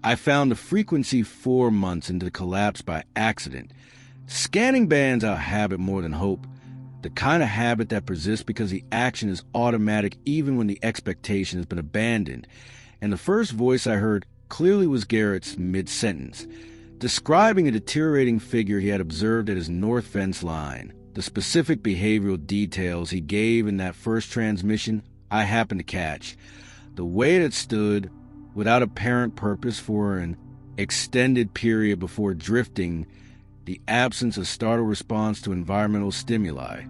I found the frequency 4 months into the collapse by accident. Scanning bans out habit more than hope, the kind of habit that persists because the action is automatic even when the expectation has been abandoned. And the first voice I heard clearly was Garrett's mid-sentence, describing a deteriorating figure he had observed at his north fence line. The specific behavioral details he gave in that first transmission I happened to catch. The way it stood, without apparent purpose for an extended period before drifting, the absence of startle response to environmental stimuli,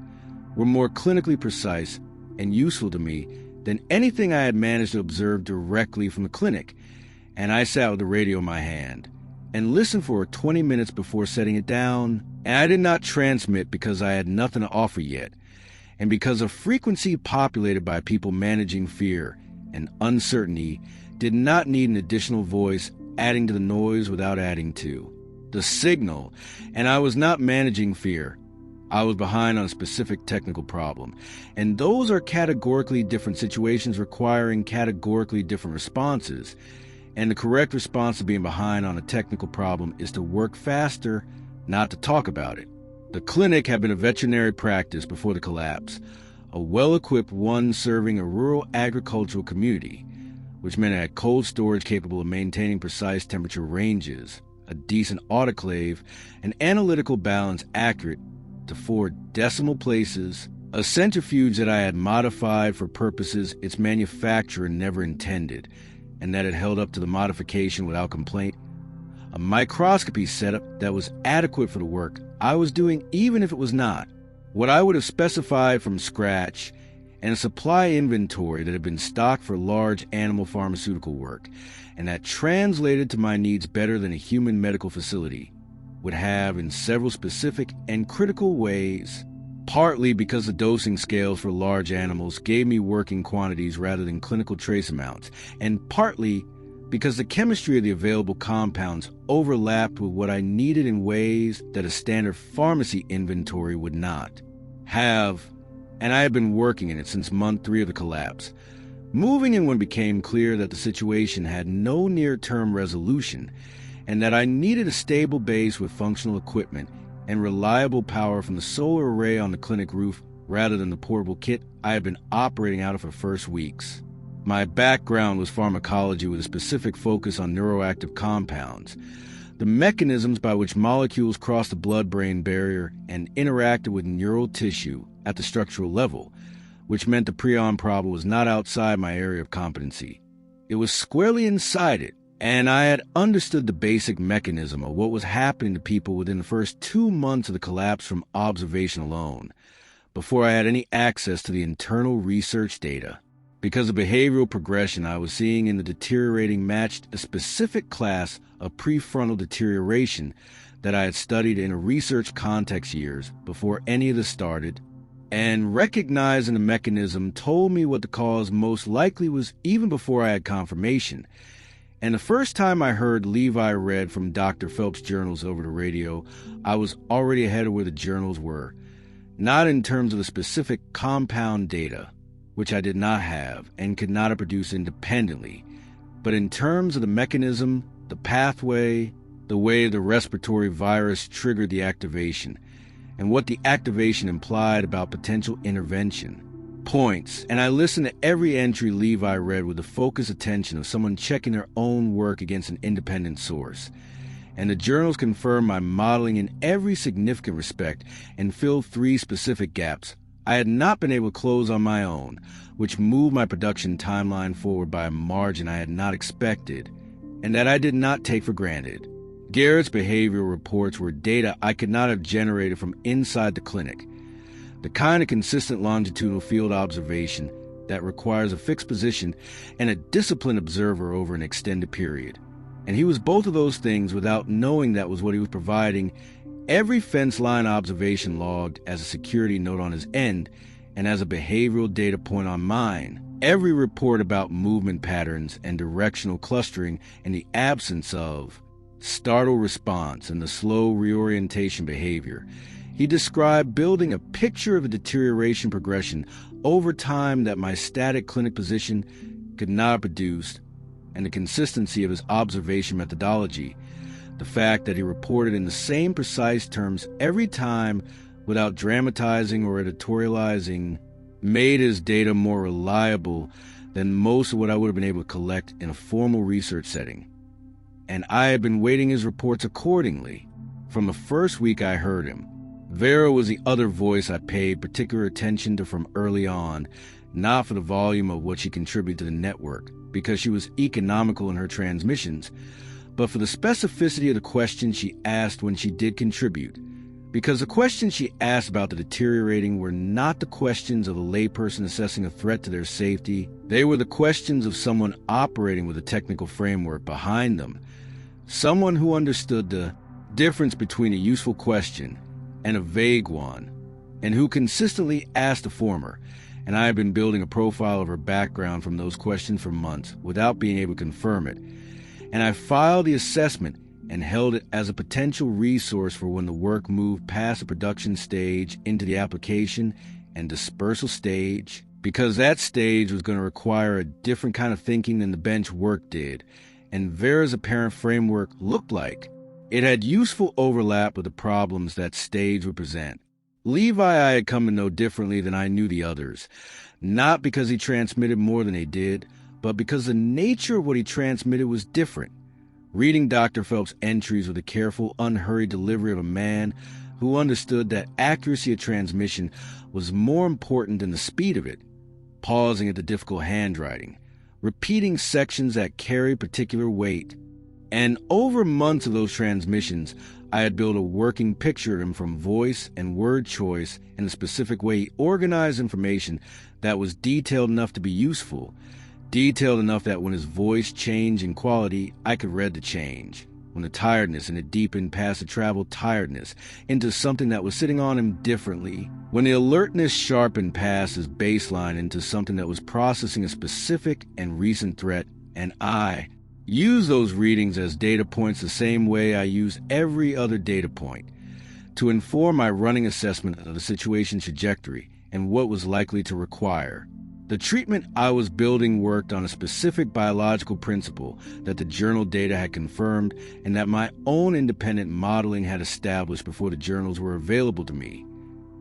were more clinically precise and useful to me than anything I had managed to observe directly from the clinic, and I sat with the radio in my hand and listened for 20 minutes before setting it down, and I did not transmit because I had nothing to offer yet, and because a frequency populated by people managing fear and uncertainty did not need an additional voice adding to the noise without adding to the signal, and I was not managing fear. I was behind on a specific technical problem, and those are categorically different situations requiring categorically different responses, and the correct response to being behind on a technical problem is to work faster, not to talk about it. The clinic had been a veterinary practice before the collapse, a well-equipped one serving a rural agricultural community, which meant it had cold storage capable of maintaining precise temperature ranges, a decent autoclave, an analytical balance accurate to 4 decimal places, a centrifuge that I had modified for purposes its manufacturer never intended, and that had held up to the modification without complaint, a microscopy setup that was adequate for the work I was doing even if it was not, what I would have specified from scratch, and a supply inventory that had been stocked for large animal pharmaceutical work, and that translated to my needs better than a human medical facility would have in several specific and critical ways, partly because the dosing scales for large animals gave me working quantities rather than clinical trace amounts, and partly because the chemistry of the available compounds overlapped with what I needed in ways that a standard pharmacy inventory would not have, and I had been working in it since month 3 of the collapse, moving in when it became clear that the situation had no near-term resolution, and that I needed a stable base with functional equipment and reliable power from the solar array on the clinic roof rather than the portable kit I had been operating out of for the first weeks. My background was pharmacology with a specific focus on neuroactive compounds, the mechanisms by which molecules cross the blood-brain barrier and interacted with neural tissue at the structural level, which meant the prion problem was not outside my area of competency. It was squarely inside it, and I had understood the basic mechanism of what was happening to people within the first 2 months of the collapse from observation alone, before I had any access to the internal research data, because the behavioral progression I was seeing in the deteriorating matched a specific class of prefrontal deterioration that I had studied in a research context years before any of this started, and recognizing the mechanism told me what the cause most likely was even before I had confirmation. And the first time I heard Levi read from Dr. Phelps' journals over the radio, I was already ahead of where the journals were, not in terms of the specific compound data, which I did not have and could not have produced independently, but in terms of the mechanism, the pathway, the way the respiratory virus triggered the activation, and what the activation implied about potential intervention. Points, and I listened to every entry Levi read with the focused attention of someone checking their own work against an independent source. And the journals confirmed my modeling in every significant respect and filled 3 specific gaps I had not been able to close on my own, which moved my production timeline forward by a margin I had not expected, and that I did not take for granted. Garrett's behavioral reports were data I could not have generated from inside the clinic, the kind of consistent longitudinal field observation that requires a fixed position and a disciplined observer over an extended period. And he was both of those things without knowing that was what he was providing. Every fence line observation logged as a security note on his end and as a behavioral data point on mine. Every report about movement patterns and directional clustering and the absence of startle response and the slow reorientation behavior. He described building a picture of a deterioration progression over time that my static clinic position could not produce, and the consistency of his observation methodology. The fact that he reported in the same precise terms every time without dramatizing or editorializing made his data more reliable than most of what I would have been able to collect in a formal research setting. And I had been weighting his reports accordingly. From the first week I heard him, Vera was the other voice I paid particular attention to from early on, not for the volume of what she contributed to the network, because she was economical in her transmissions, but for the specificity of the questions she asked when she did contribute. Because the questions she asked about the deteriorating were not the questions of a layperson assessing a threat to their safety. They were the questions of someone operating with a technical framework behind them. Someone who understood the difference between a useful question and a vague one, and who consistently asked the former. And I have been building a profile of her background from those questions for months without being able to confirm it. And I filed the assessment and held it as a potential resource for when the work moved past the production stage into the application and dispersal stage, because that stage was going to require a different kind of thinking than the bench work did, and Vera's apparent framework looked like it had useful overlap with the problems that stage would present. Levi I had come to know differently than I knew the others, not because he transmitted more than they did, but because the nature of what he transmitted was different. Reading Dr. Phelps' entries with a careful, unhurried delivery of a man who understood that accuracy of transmission was more important than the speed of it, pausing at the difficult handwriting, repeating sections that carry particular weight. And over months of those transmissions, I had built a working picture of him from voice and word choice in a specific way he organized information that was detailed enough to be useful, detailed enough that when his voice changed in quality, I could read the change. When the tiredness and it deepened past the traveled tiredness into something that was sitting on him differently. When the alertness sharpened past his baseline into something that was processing a specific and recent threat, and I use those readings as data points the same way I use every other data point to inform my running assessment of the situation's trajectory and what was likely to require. The treatment I was building worked on a specific biological principle that the journal data had confirmed and that my own independent modeling had established before the journals were available to me,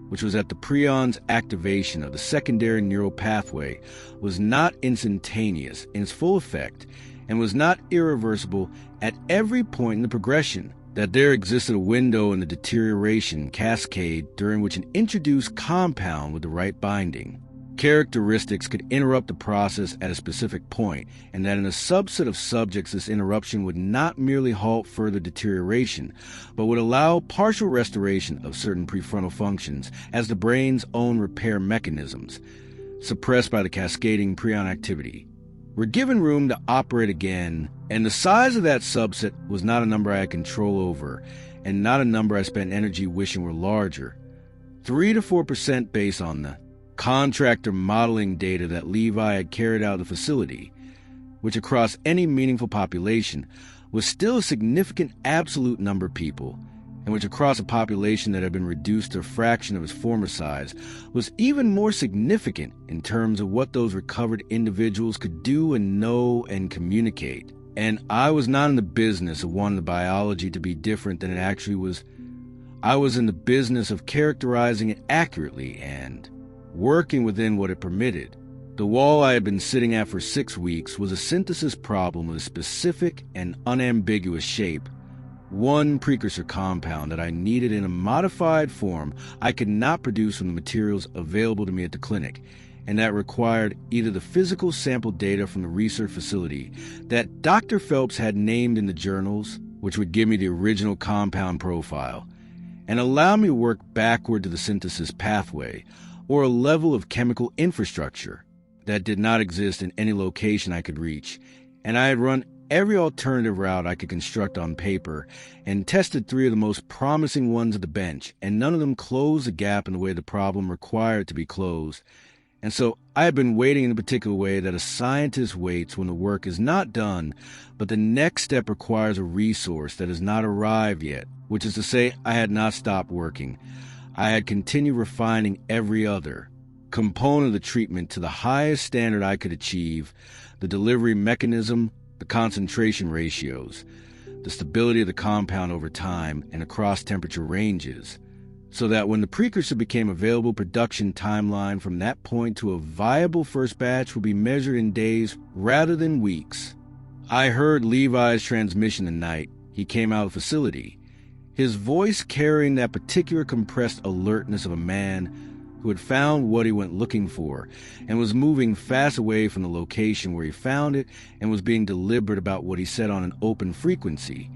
which was that the prions activation of the secondary neural pathway was not instantaneous in its full effect and was not irreversible at every point in the progression, that there existed a window in the deterioration cascade during which an introduced compound with the right binding characteristics could interrupt the process at a specific point, and that in a subset of subjects this interruption would not merely halt further deterioration, but would allow partial restoration of certain prefrontal functions as the brain's own repair mechanisms, suppressed by the cascading prion activity, were given room to operate again, and the size of that subset was not a number I had control over, and not a number I spent energy wishing were larger. 3 to 4% based on the contractor modeling data that Levi had carried out of the facility, which across any meaningful population was still a significant absolute number of people, and which across a population that had been reduced to a fraction of its former size was even more significant in terms of what those recovered individuals could do and know and communicate. And I was not in the business of wanting the biology to be different than it actually was. I was in the business of characterizing it accurately and working within what it permitted. The wall I had been sitting at for 6 weeks was a synthesis problem with a specific and unambiguous shape, one precursor compound that I needed in a modified form I could not produce from the materials available to me at the clinic, and that required either the physical sample data from the research facility that Dr. Phelps had named in the journals, which would give me the original compound profile, and allow me to work backward to the synthesis pathway, or a level of chemical infrastructure that did not exist in any location I could reach, and I had run every alternative route I could construct on paper and tested 3 of the most promising ones at the bench, and none of them closed the gap in the way the problem required to be closed. And so I had been waiting in a particular way that a scientist waits when the work is not done, but the next step requires a resource that has not arrived yet, which is to say I had not stopped working. I had continued refining every other component of the treatment to the highest standard I could achieve, the delivery mechanism, the concentration ratios, the stability of the compound over time and across temperature ranges, so that when the precursor became available, production timeline from that point to a viable first batch would be measured in days rather than weeks. I heard Levi's transmission the night he came out of the facility, his voice carrying that particular compressed alertness of a man who had found what he went looking for and was moving fast away from the location where he found it and was being deliberate about what he said on an open frequency.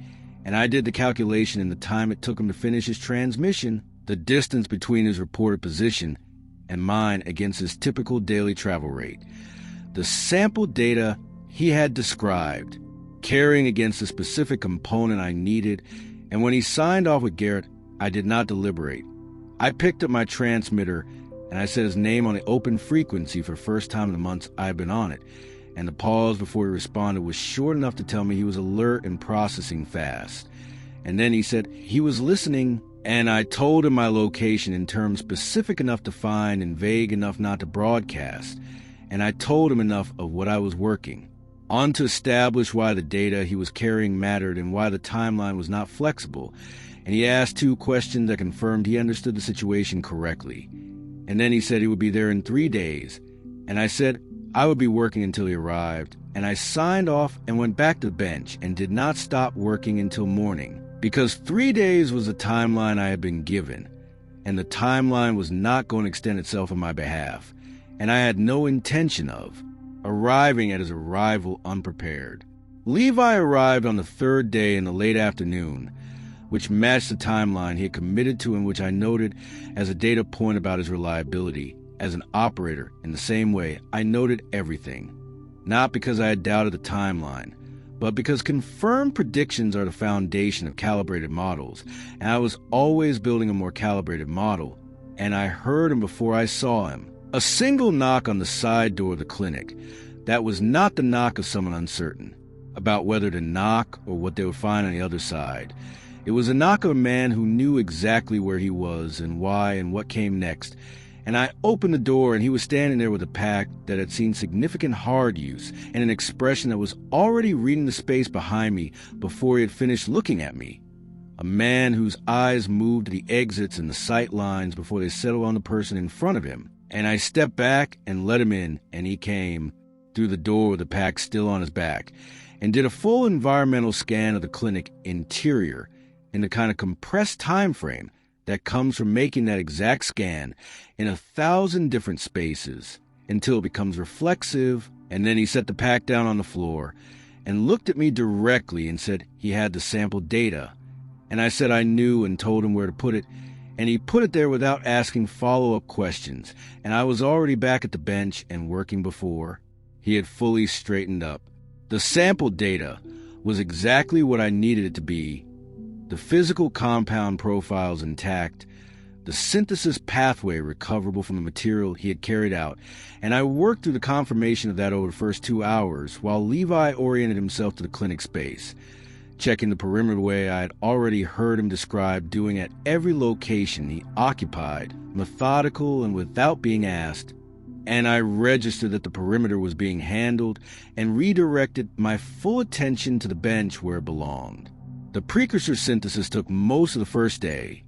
And I did the calculation in the time it took him to finish his transmission, the distance between his reported position and mine against his typical daily travel rate. The sample data he had described, carrying against the specific component I needed, and when he signed off with Garrett, I did not deliberate. I picked up my transmitter and I said his name on the open frequency for the first time in the months I had been on it, and the pause before he responded was short enough to tell me he was alert and processing fast. And then he said he was listening, and I told him my location in terms specific enough to find and vague enough not to broadcast, and I told him enough of what I was working on to establish why the data he was carrying mattered and why the timeline was not flexible, and he asked 2 questions that confirmed he understood the situation correctly. And then he said he would be there in 3 days, and I said I would be working until he arrived, and I signed off and went back to the bench and did not stop working until morning, because 3 days was the timeline I had been given, and the timeline was not going to extend itself on my behalf, and I had no intention of arriving at his arrival unprepared. Levi arrived on the 3rd day in the late afternoon, which matched the timeline he had committed to and which I noted as a data point about his reliability. As an operator, in the same way, I noted everything, not because I had doubted the timeline, but because confirmed predictions are the foundation of calibrated models, and I was always building a more calibrated model, and I heard him before I saw him. A single knock on the side door of the clinic. That was not the knock of someone uncertain about whether to knock or what they would find on the other side. It was a knock of a man who knew exactly where he was and why and what came next. And I opened the door and he was standing there with a pack that had seen significant hard use and an expression that was already reading the space behind me before he had finished looking at me. A man whose eyes moved to the exits and the sight lines before they settled on the person in front of him. And I stepped back and let him in, and he came through the door with the pack still on his back and did a full environmental scan of the clinic interior in the kind of compressed time frame that comes from making that exact scan in 1,000 different spaces until it becomes reflexive. And then he set the pack down on the floor and looked at me directly and said he had the sample data. And I said I knew and told him where to put it. And he put it there without asking follow-up questions, and I was already back at the bench and working before he had fully straightened up. The sample data was exactly what I needed it to be. The physical compound profiles intact, the synthesis pathway recoverable from the material he had carried out, and I worked through the confirmation of that over the first 2 hours while Levi oriented himself to the clinic space, checking the perimeter the way I had already heard him describe doing at every location he occupied, methodical and without being asked, and I registered that the perimeter was being handled and redirected my full attention to the bench where it belonged. The precursor synthesis took most of the first day,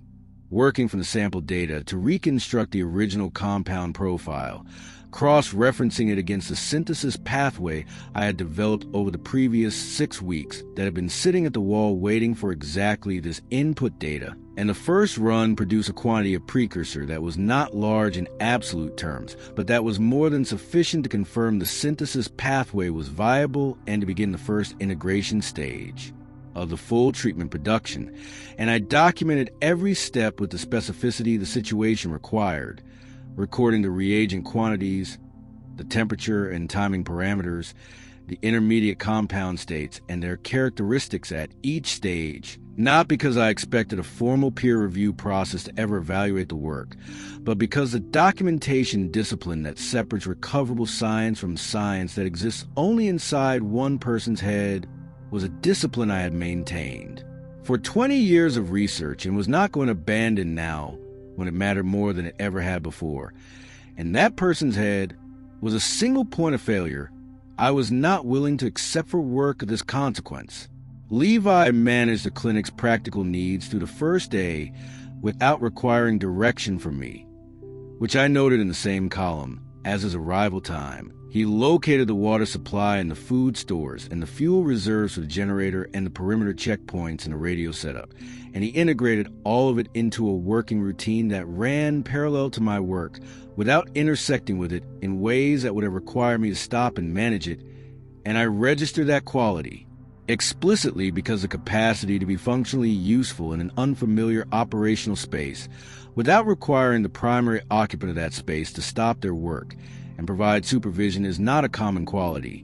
working from the sample data to reconstruct the original compound profile, cross-referencing it against the synthesis pathway I had developed over the previous 6 weeks that had been sitting at the wall waiting for exactly this input data. And the first run produced a quantity of precursor that was not large in absolute terms, but that was more than sufficient to confirm the synthesis pathway was viable and to begin the first integration stage of the full treatment production. And I documented every step with the specificity the situation required, recording the reagent quantities, the temperature and timing parameters, the intermediate compound states, and their characteristics at each stage, not because I expected a formal peer review process to ever evaluate the work, but because the documentation discipline that separates recoverable science from science that exists only inside one person's head was a discipline I had maintained for 20 years of research and was not going to abandon now when it mattered more than it ever had before. And that person's head was a single point of failure I was not willing to accept for work this consequence. Levi managed the clinic's practical needs through the first day without requiring direction from me, which I noted in the same column as his arrival time. He located the water supply and the food stores and the fuel reserves for the generator and the perimeter checkpoints in the radio setup, and he integrated all of it into a working routine that ran parallel to my work without intersecting with it in ways that would have required me to stop and manage it, and I registered that quality explicitly because the capacity to be functionally useful in an unfamiliar operational space without requiring the primary occupant of that space to stop their work and provide supervision is not a common quality,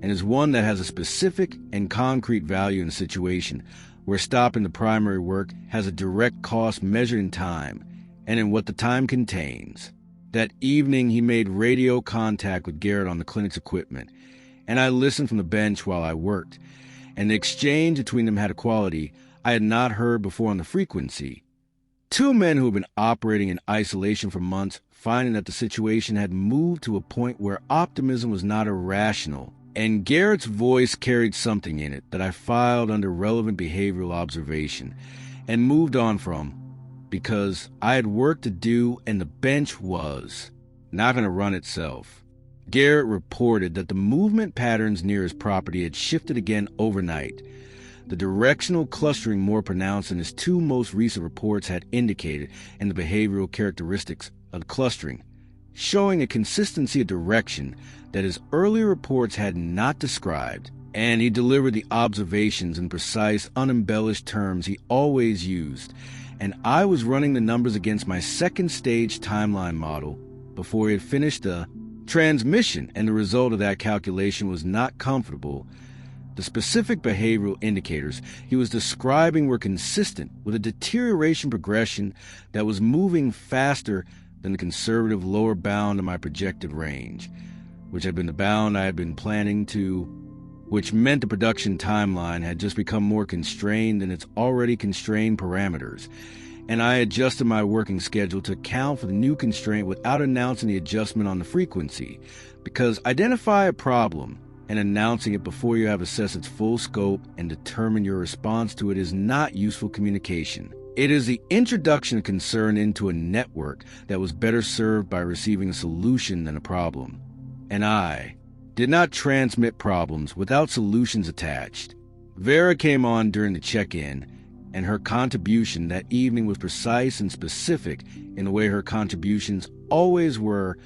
and is one that has a specific and concrete value in a situation where stopping the primary work has a direct cost measured in time and in what the time contains. That evening, he made radio contact with Garrett on the clinic's equipment, and I listened from the bench while I worked, and the exchange between them had a quality I had not heard before on the frequency. Two men who had been operating in isolation for months, finding that the situation had moved to a point where optimism was not irrational, and Garrett's voice carried something in it that I filed under relevant behavioral observation and moved on from, because I had work to do and the bench was not going to run itself. Garrett reported that the movement patterns near his property had shifted again overnight. The directional clustering more pronounced than his two most recent reports had indicated, and the behavioral characteristics of the clustering, showing a consistency of direction that his earlier reports had not described, and he delivered the observations in precise, unembellished terms he always used, and I was running the numbers against my second stage timeline model before he had finished the transmission, and the result of that calculation was not comfortable. The specific behavioral indicators he was describing were consistent with a deterioration progression that was moving faster than the conservative lower bound of my projected range, which had been the bound I had been planning to, which meant the production timeline had just become more constrained than its already constrained parameters, and I adjusted my working schedule to account for the new constraint without announcing the adjustment on the frequency, because identify a problem and announcing it before you have assessed its full scope and determine your response to it is not useful communication. It is the introduction of concern into a network that was better served by receiving a solution than a problem. And I did not transmit problems without solutions attached. Vera came on during the check-in, and her contribution that evening was precise and specific in the way her contributions always were,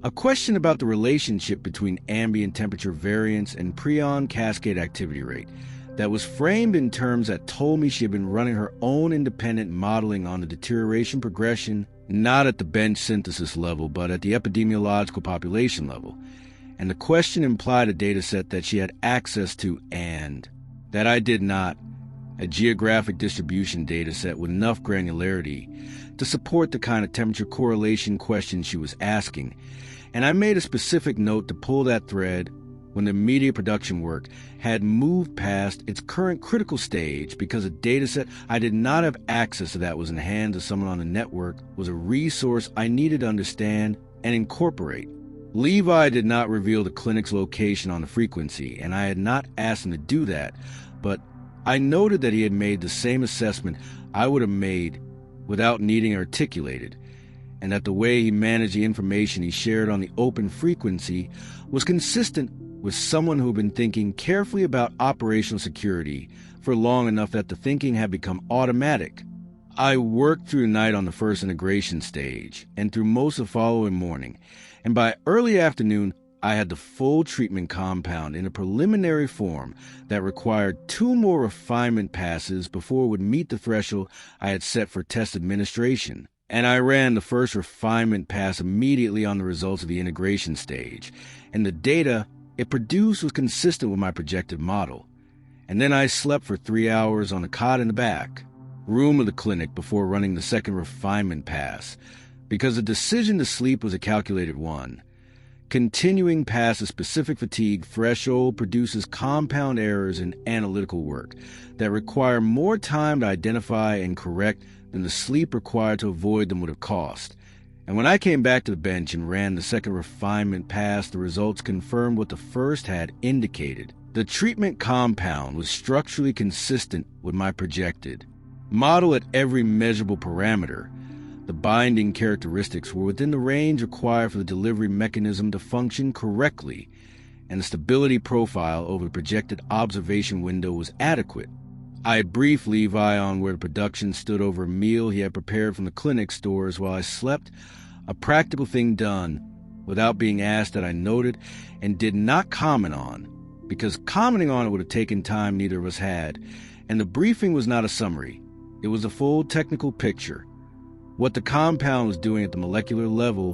a question about the relationship between ambient temperature variance and prion cascade activity rate that was framed in terms that told me she had been running her own independent modeling on the deterioration progression, not at the bench synthesis level, but at the epidemiological population level. And the question implied a dataset that she had access to and that I did not, a geographic distribution dataset with enough granularity to support the kind of temperature correlation question she was asking, and I made a specific note to pull that thread when the media production work had moved past its current critical stage because a dataset I did not have access to that was in the hands of someone on the network was a resource I needed to understand and incorporate. Levi did not reveal the clinic's location on the frequency, and I had not asked him to do that, but I noted that he had made the same assessment I would have made without needing articulated, and that the way he managed the information he shared on the open frequency was consistent with someone who had been thinking carefully about operational security for long enough that the thinking had become automatic. I worked through the night on the first integration stage and through most of the following morning, and by early afternoon I had the full treatment compound in a preliminary form that required 2 more refinement passes before it would meet the threshold I had set for test administration. And I ran the first refinement pass immediately on the results of the integration stage, and the data it produced was consistent with my projected model. And then I slept for 3 hours on a cot in the back room of the clinic before running the second refinement pass, because the decision to sleep was a calculated one. Continuing past a specific fatigue threshold produces compound errors in analytical work that require more time to identify and correct than the sleep required to avoid them would have cost. And when I came back to the bench and ran the second refinement pass, the results confirmed what the first had indicated. The treatment compound was structurally consistent with my projected model at every measurable parameter. The binding characteristics were within the range required for the delivery mechanism to function correctly, and the stability profile over the projected observation window was adequate. I briefed Levi on where the production stood over a meal he had prepared from the clinic stores while I slept, a practical thing done without being asked that I noted and did not comment on, because commenting on it would have taken time neither of us had, and the briefing was not a summary. It was a full technical picture. What the compound was doing at the molecular level,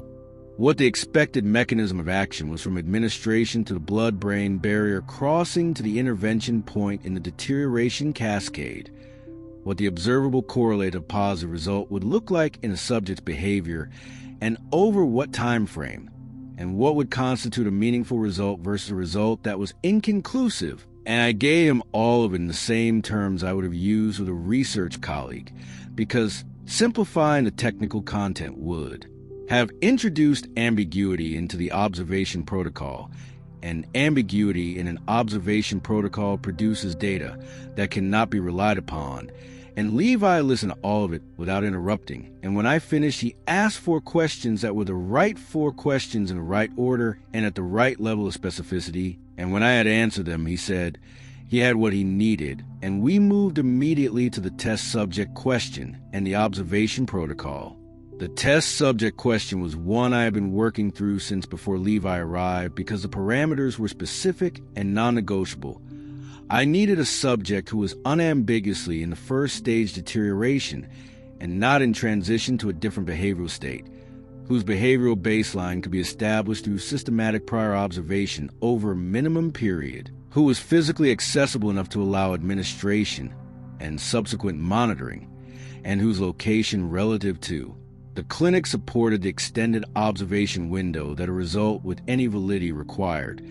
what the expected mechanism of action was from administration to the blood-brain barrier crossing to the intervention point in the deterioration cascade, what the observable correlative positive result would look like in a subject's behavior, and over what time frame, and what would constitute a meaningful result versus a result that was inconclusive. And I gave him all of it in the same terms I would have used with a research colleague, because simplifying the technical content would have introduced ambiguity into the observation protocol, and ambiguity in an observation protocol produces data that cannot be relied upon. And Levi listened to all of it without interrupting, and when I finished, he asked 4 questions that were the right 4 questions in the right order and at the right level of specificity, and when I had answered them, he said he had what he needed, and we moved immediately to the test subject question and the observation protocol. The test subject question was one I had been working through since before Levi arrived because the parameters were specific and non-negotiable. I needed a subject who was unambiguously in the first stage deterioration and not in transition to a different behavioral state, whose behavioral baseline could be established through systematic prior observation over a minimum period, who was physically accessible enough to allow administration and subsequent monitoring, and whose location relative to the clinic supported the extended observation window that a result with any validity required.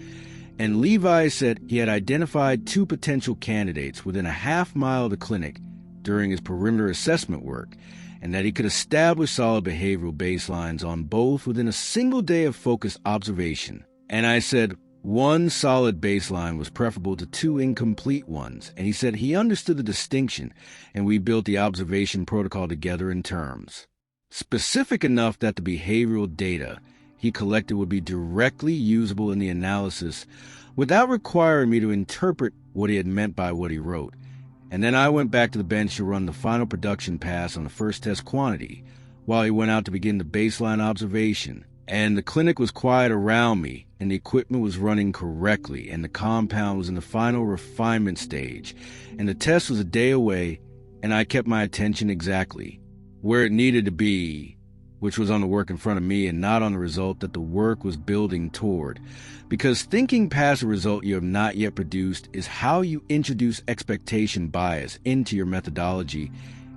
And Levi said he had identified 2 potential candidates within a half-mile of the clinic during his perimeter assessment work, and that he could establish solid behavioral baselines on both within a single day of focused observation. And I said 1 solid baseline was preferable to 2 incomplete ones, and he said he understood the distinction, and we built the observation protocol together in terms specific enough that the behavioral data he collected would be directly usable in the analysis without requiring me to interpret what he had meant by what he wrote. And then I went back to the bench to run the final production pass on the first test quantity, while he went out to begin the baseline observation. And the clinic was quiet around me, and the equipment was running correctly, and the compound was in the final refinement stage, and the test was a day away, and I kept my attention exactly where it needed to be, which was on the work in front of me and not on the result that the work was building toward. Because thinking past a result you have not yet produced is how you introduce expectation bias into your methodology,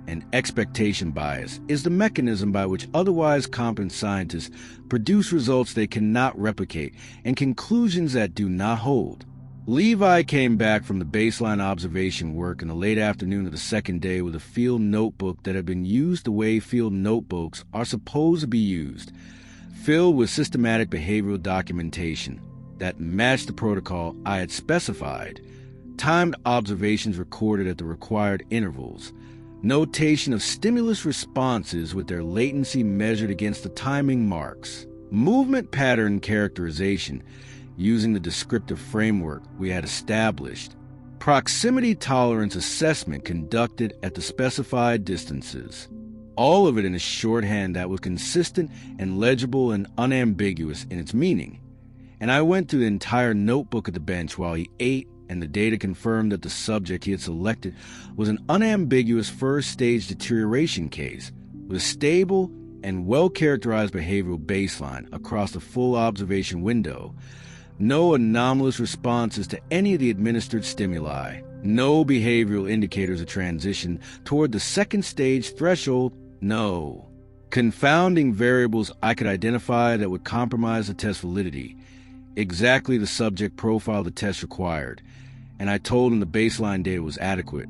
and expectation bias is the mechanism by which otherwise competent scientists produce results they cannot replicate and conclusions that do not hold. Levi came back from the baseline observation work in the late afternoon of the second day with a field notebook that had been used the way field notebooks are supposed to be used, filled with systematic behavioral documentation that matched the protocol I had specified, timed observations recorded at the required intervals, notation of stimulus responses with their latency measured against the timing marks, movement pattern characterization using the descriptive framework we had established, proximity tolerance assessment conducted at the specified distances. All of it in a shorthand that was consistent and legible and unambiguous in its meaning. And I went through the entire notebook at the bench while he ate, and the data confirmed that the subject he had selected was an unambiguous first-stage deterioration case with a stable and well-characterized behavioral baseline across the full observation window, no anomalous responses to any of the administered stimuli, no behavioral indicators of transition toward the second stage threshold, no confounding variables I could identify that would compromise the test validity, exactly the subject profile the test required, and I told him the baseline data was adequate,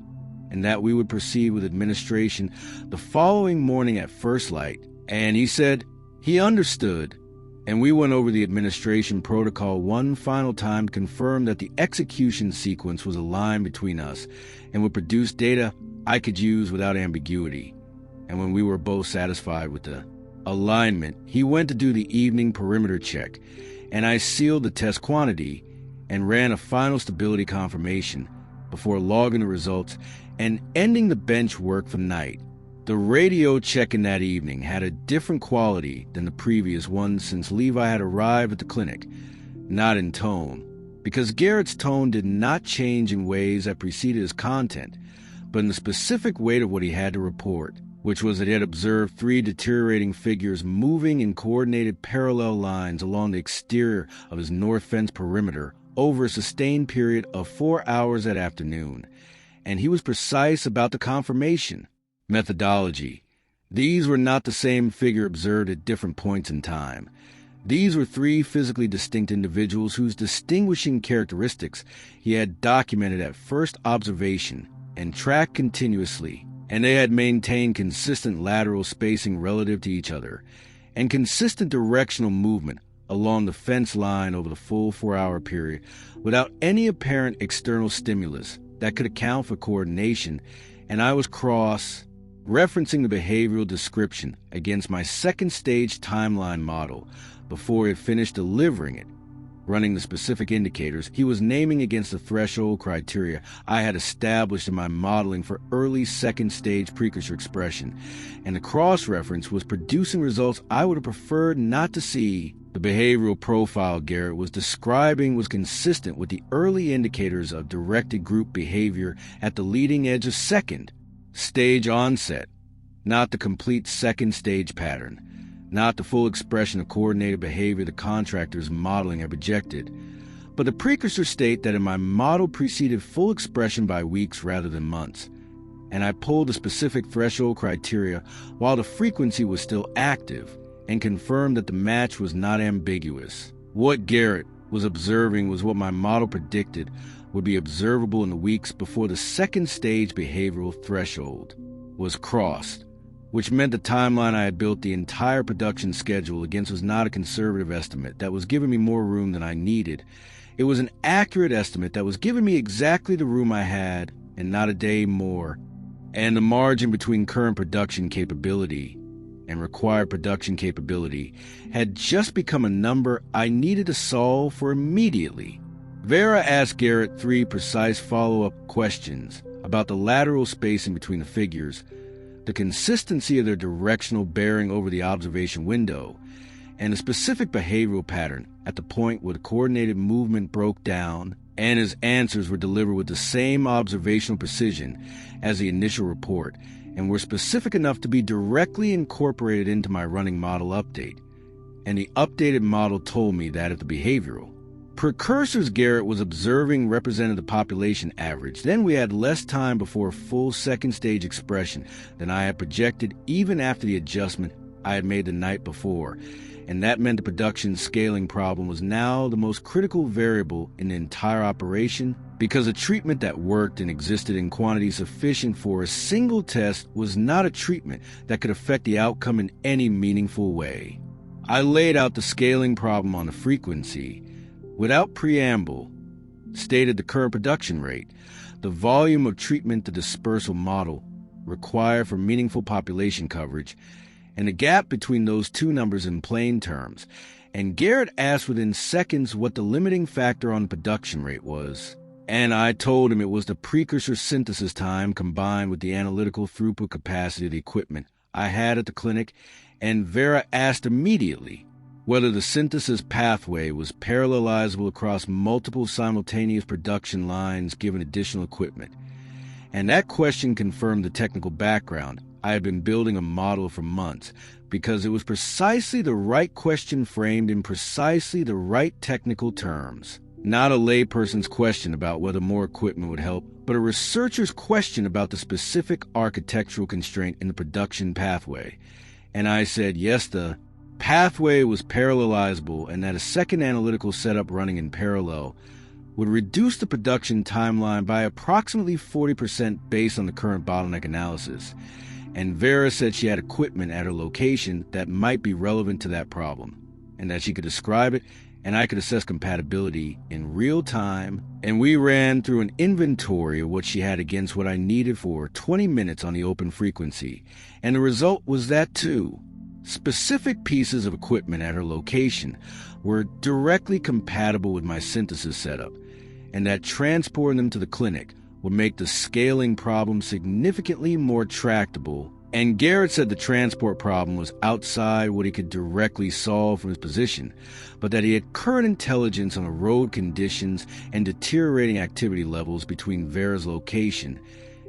and that we would proceed with administration the following morning at first light, and he said He understood, and we went over the administration protocol one final time to confirm that the execution sequence was aligned between us and would produce data I could use without ambiguity. And when we were both satisfied with the alignment, he went to do the evening perimeter check, and I sealed the test quantity and ran a final stability confirmation before logging the results and ending the bench work for the night. The radio check-in that evening had a different quality than the previous one since Levi had arrived at the clinic, not in tone, because Garrett's tone did not change in ways that preceded his content, but in the specific weight of what he had to report, which was that he had observed 3 deteriorating figures moving in coordinated parallel lines along the exterior of his north fence perimeter over a sustained period of 4 hours that afternoon, and he was precise about the confirmation. Methodology. These were not the same figure observed at different points in time. These were 3 physically distinct individuals whose distinguishing characteristics he had documented at first observation and tracked continuously, and they had maintained consistent lateral spacing relative to each other and consistent directional movement along the fence line over the full 4-hour period without any apparent external stimulus that could account for coordination, and I was referencing the behavioral description against my second stage timeline model before he had finished delivering it, running the specific indicators he was naming against the threshold criteria I had established in my modeling for early second stage precursor expression, and the cross-reference was producing results I would have preferred not to see. The behavioral profile Garrett was describing was consistent with the early indicators of directed group behavior at the leading edge of second stage onset, not the complete second stage pattern, not the full expression of coordinated behavior the contractor's modeling had projected, but the precursor state that in my model preceded full expression by weeks rather than months, and I pulled the specific threshold criteria while the frequency was still active and confirmed that the match was not ambiguous. What Garrett was observing was what my model predicted would be observable in the weeks before the second stage behavioral threshold was crossed, which meant the timeline I had built the entire production schedule against was not a conservative estimate that was giving me more room than I needed. It was an accurate estimate that was giving me exactly the room I had and not a day more, and the margin between current production capability and required production capability had just become a number I needed to solve for immediately. Vera asked Garrett 3 precise follow-up questions about the lateral spacing between the figures, the consistency of their directional bearing over the observation window, and a specific behavioral pattern at the point where the coordinated movement broke down, and his answers were delivered with the same observational precision as the initial report and were specific enough to be directly incorporated into my running model update. And the updated model told me that at the behavioral precursors Garrett was observing represented the population average. Then we had less time before full second stage expression than I had projected even after the adjustment I had made the night before, and that meant the production scaling problem was now the most critical variable in the entire operation because a treatment that worked and existed in quantity sufficient for a single test was not a treatment that could affect the outcome in any meaningful way. I laid out the scaling problem on the frequency, without preamble, stated the current production rate, the volume of treatment the dispersal model required for meaningful population coverage, and the gap between those 2 numbers in plain terms, and Garrett asked within seconds what the limiting factor on the production rate was, and I told him it was the precursor synthesis time combined with the analytical throughput capacity of the equipment I had at the clinic, and Vera asked immediately whether the synthesis pathway was parallelizable across multiple simultaneous production lines given additional equipment. And that question confirmed the technical background. I had been building a model for months because it was precisely the right question framed in precisely the right technical terms. Not a layperson's question about whether more equipment would help, but a researcher's question about the specific architectural constraint in the production pathway. And I said, yes, the pathway was parallelizable and that a second analytical setup running in parallel would reduce the production timeline by approximately 40% based on the current bottleneck analysis. and Vera said she had equipment at her location that might be relevant to that problem, and that she could describe it and I could assess compatibility in real time, and we ran through an inventory of what she had against what I needed for 20 minutes on the open frequency, and the result was that too. Specific pieces of equipment at her location were directly compatible with my synthesis setup, and that transporting them to the clinic would make the scaling problem significantly more tractable. And Garrett said the transport problem was outside what he could directly solve from his position, but that he had current intelligence on the road conditions and deteriorating activity levels between Vera's location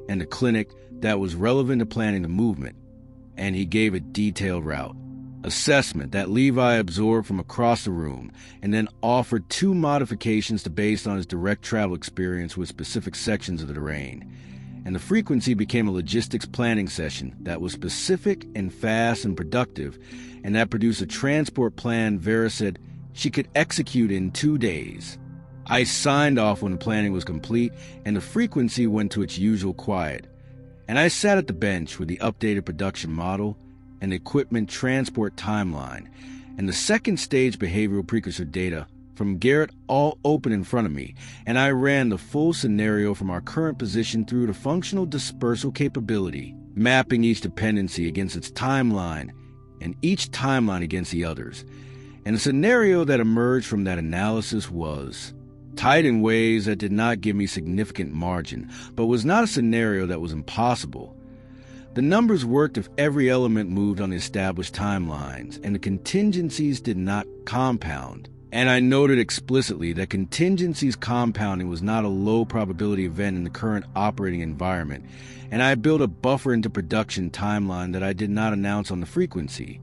and the clinic that was relevant to planning the movement, and he gave a detailed route assessment that Levi absorbed from across the room, and then offered 2 modifications to based on his direct travel experience with specific sections of the terrain. And the frequency became a logistics planning session that was specific and fast and productive, and that produced a transport plan Vera said she could execute in 2 days. I signed off when the planning was complete, and the frequency went to its usual quiet. And I sat at the bench with the updated production model and the equipment transport timeline, and the second stage behavioral precursor data from Garrett all open in front of me, and I ran the full scenario from our current position through the functional dispersal capability, mapping each dependency against its timeline and each timeline against the others. And the scenario that emerged from that analysis was tight in ways that did not give me significant margin, but was not a scenario that was impossible. The numbers worked if every element moved on the established timelines, and the contingencies did not compound. And I noted explicitly that contingencies compounding was not a low probability event in the current operating environment, and I built a buffer into production timeline that I did not announce on the frequency,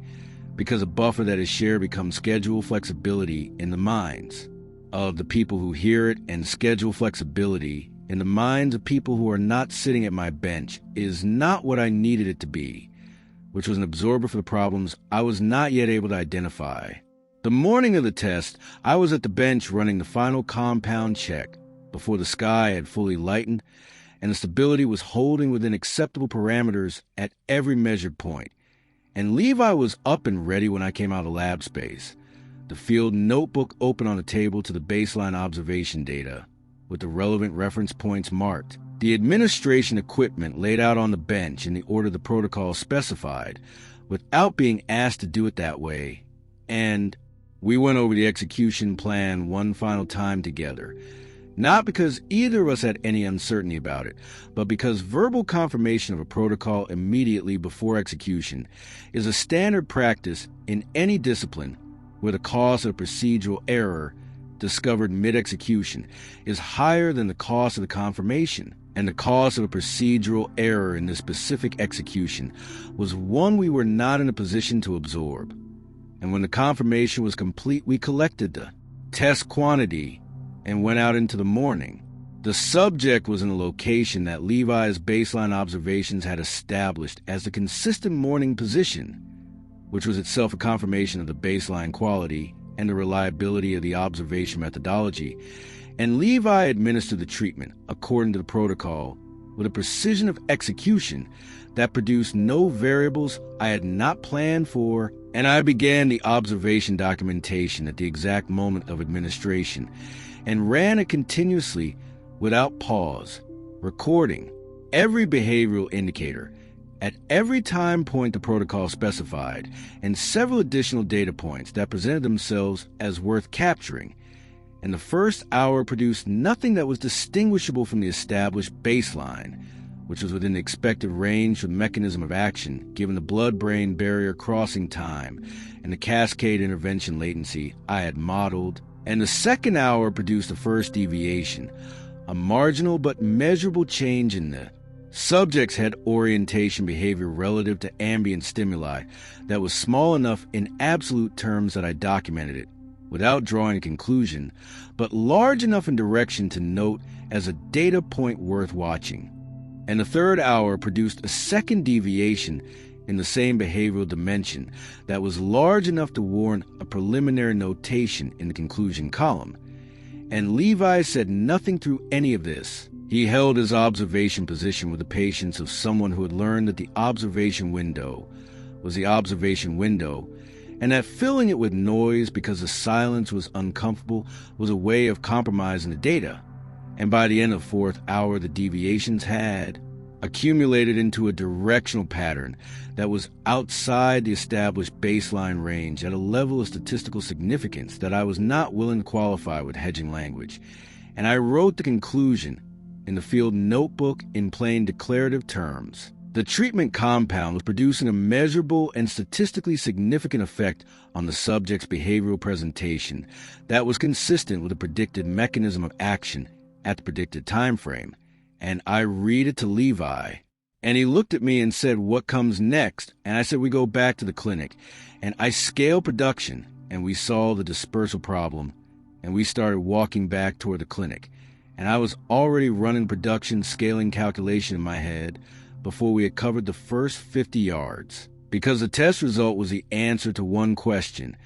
because a buffer that is shared becomes schedule flexibility in the minds of the people who hear it, and schedule flexibility in the minds of people who are not sitting at my bench is not what I needed it to be, which was an absorber for the problems I was not yet able to identify. The morning of the test, I was at the bench running the final compound check before the sky had fully lightened, and the stability was holding within acceptable parameters at every measured point. And Levi was up and ready when I came out of lab space, the field notebook open on the table to the baseline observation data, with the relevant reference points marked, the administration equipment laid out on the bench in the order the protocol specified, without being asked to do it that way, and we went over the execution plan one final time together, not because either of us had any uncertainty about it, but because verbal confirmation of a protocol immediately before execution is a standard practice in any discipline where the cost of procedural error discovered mid-execution is higher than the cost of the confirmation, and the cost of a procedural error in this specific execution was one we were not in a position to absorb. And when the confirmation was complete, we collected the test quantity and went out into the morning. The subject was in a location that Levi's baseline observations had established as the consistent morning position, which was itself a confirmation of the baseline quality and the reliability of the observation methodology. And Levi administered the treatment according to the protocol with a precision of execution that produced no variables I had not planned for, and I began the observation documentation at the exact moment of administration and ran it continuously without pause, recording every behavioral indicator at every time point the protocol specified, and several additional data points that presented themselves as worth capturing. And the first hour produced nothing that was distinguishable from the established baseline, which was within the expected range for the mechanism of action, given the blood-brain barrier crossing time and the cascade intervention latency I had modeled. And the second hour produced the first deviation, a marginal but measurable change in the subject's head orientation behavior relative to ambient stimuli that was small enough in absolute terms that I documented it, without drawing a conclusion, but large enough in direction to note as a data point worth watching. And the third hour produced a second deviation in the same behavioral dimension that was large enough to warrant a preliminary notation in the conclusion column. And Levi said nothing through any of this, He held his observation position with the patience of someone who had learned that the observation window was the observation window, and that filling it with noise because the silence was uncomfortable was a way of compromising the data. And by the end of the fourth hour, the deviations had accumulated into a directional pattern that was outside the established baseline range at a level of statistical significance that I was not willing to qualify with hedging language. And I wrote the conclusion in the field notebook in plain declarative terms. The treatment compound was producing a measurable and statistically significant effect on the subject's behavioral presentation that was consistent with the predicted mechanism of action at the predicted time frame. And I read it to Levi, and he looked at me and said, "What comes next?" And I said, "We go back to the clinic." And I scaled production, and we solved the dispersal problem, and we started walking back toward the clinic. And I was already running production scaling calculation in my head before we had covered the first 50 yards, because the test result was the answer to one question,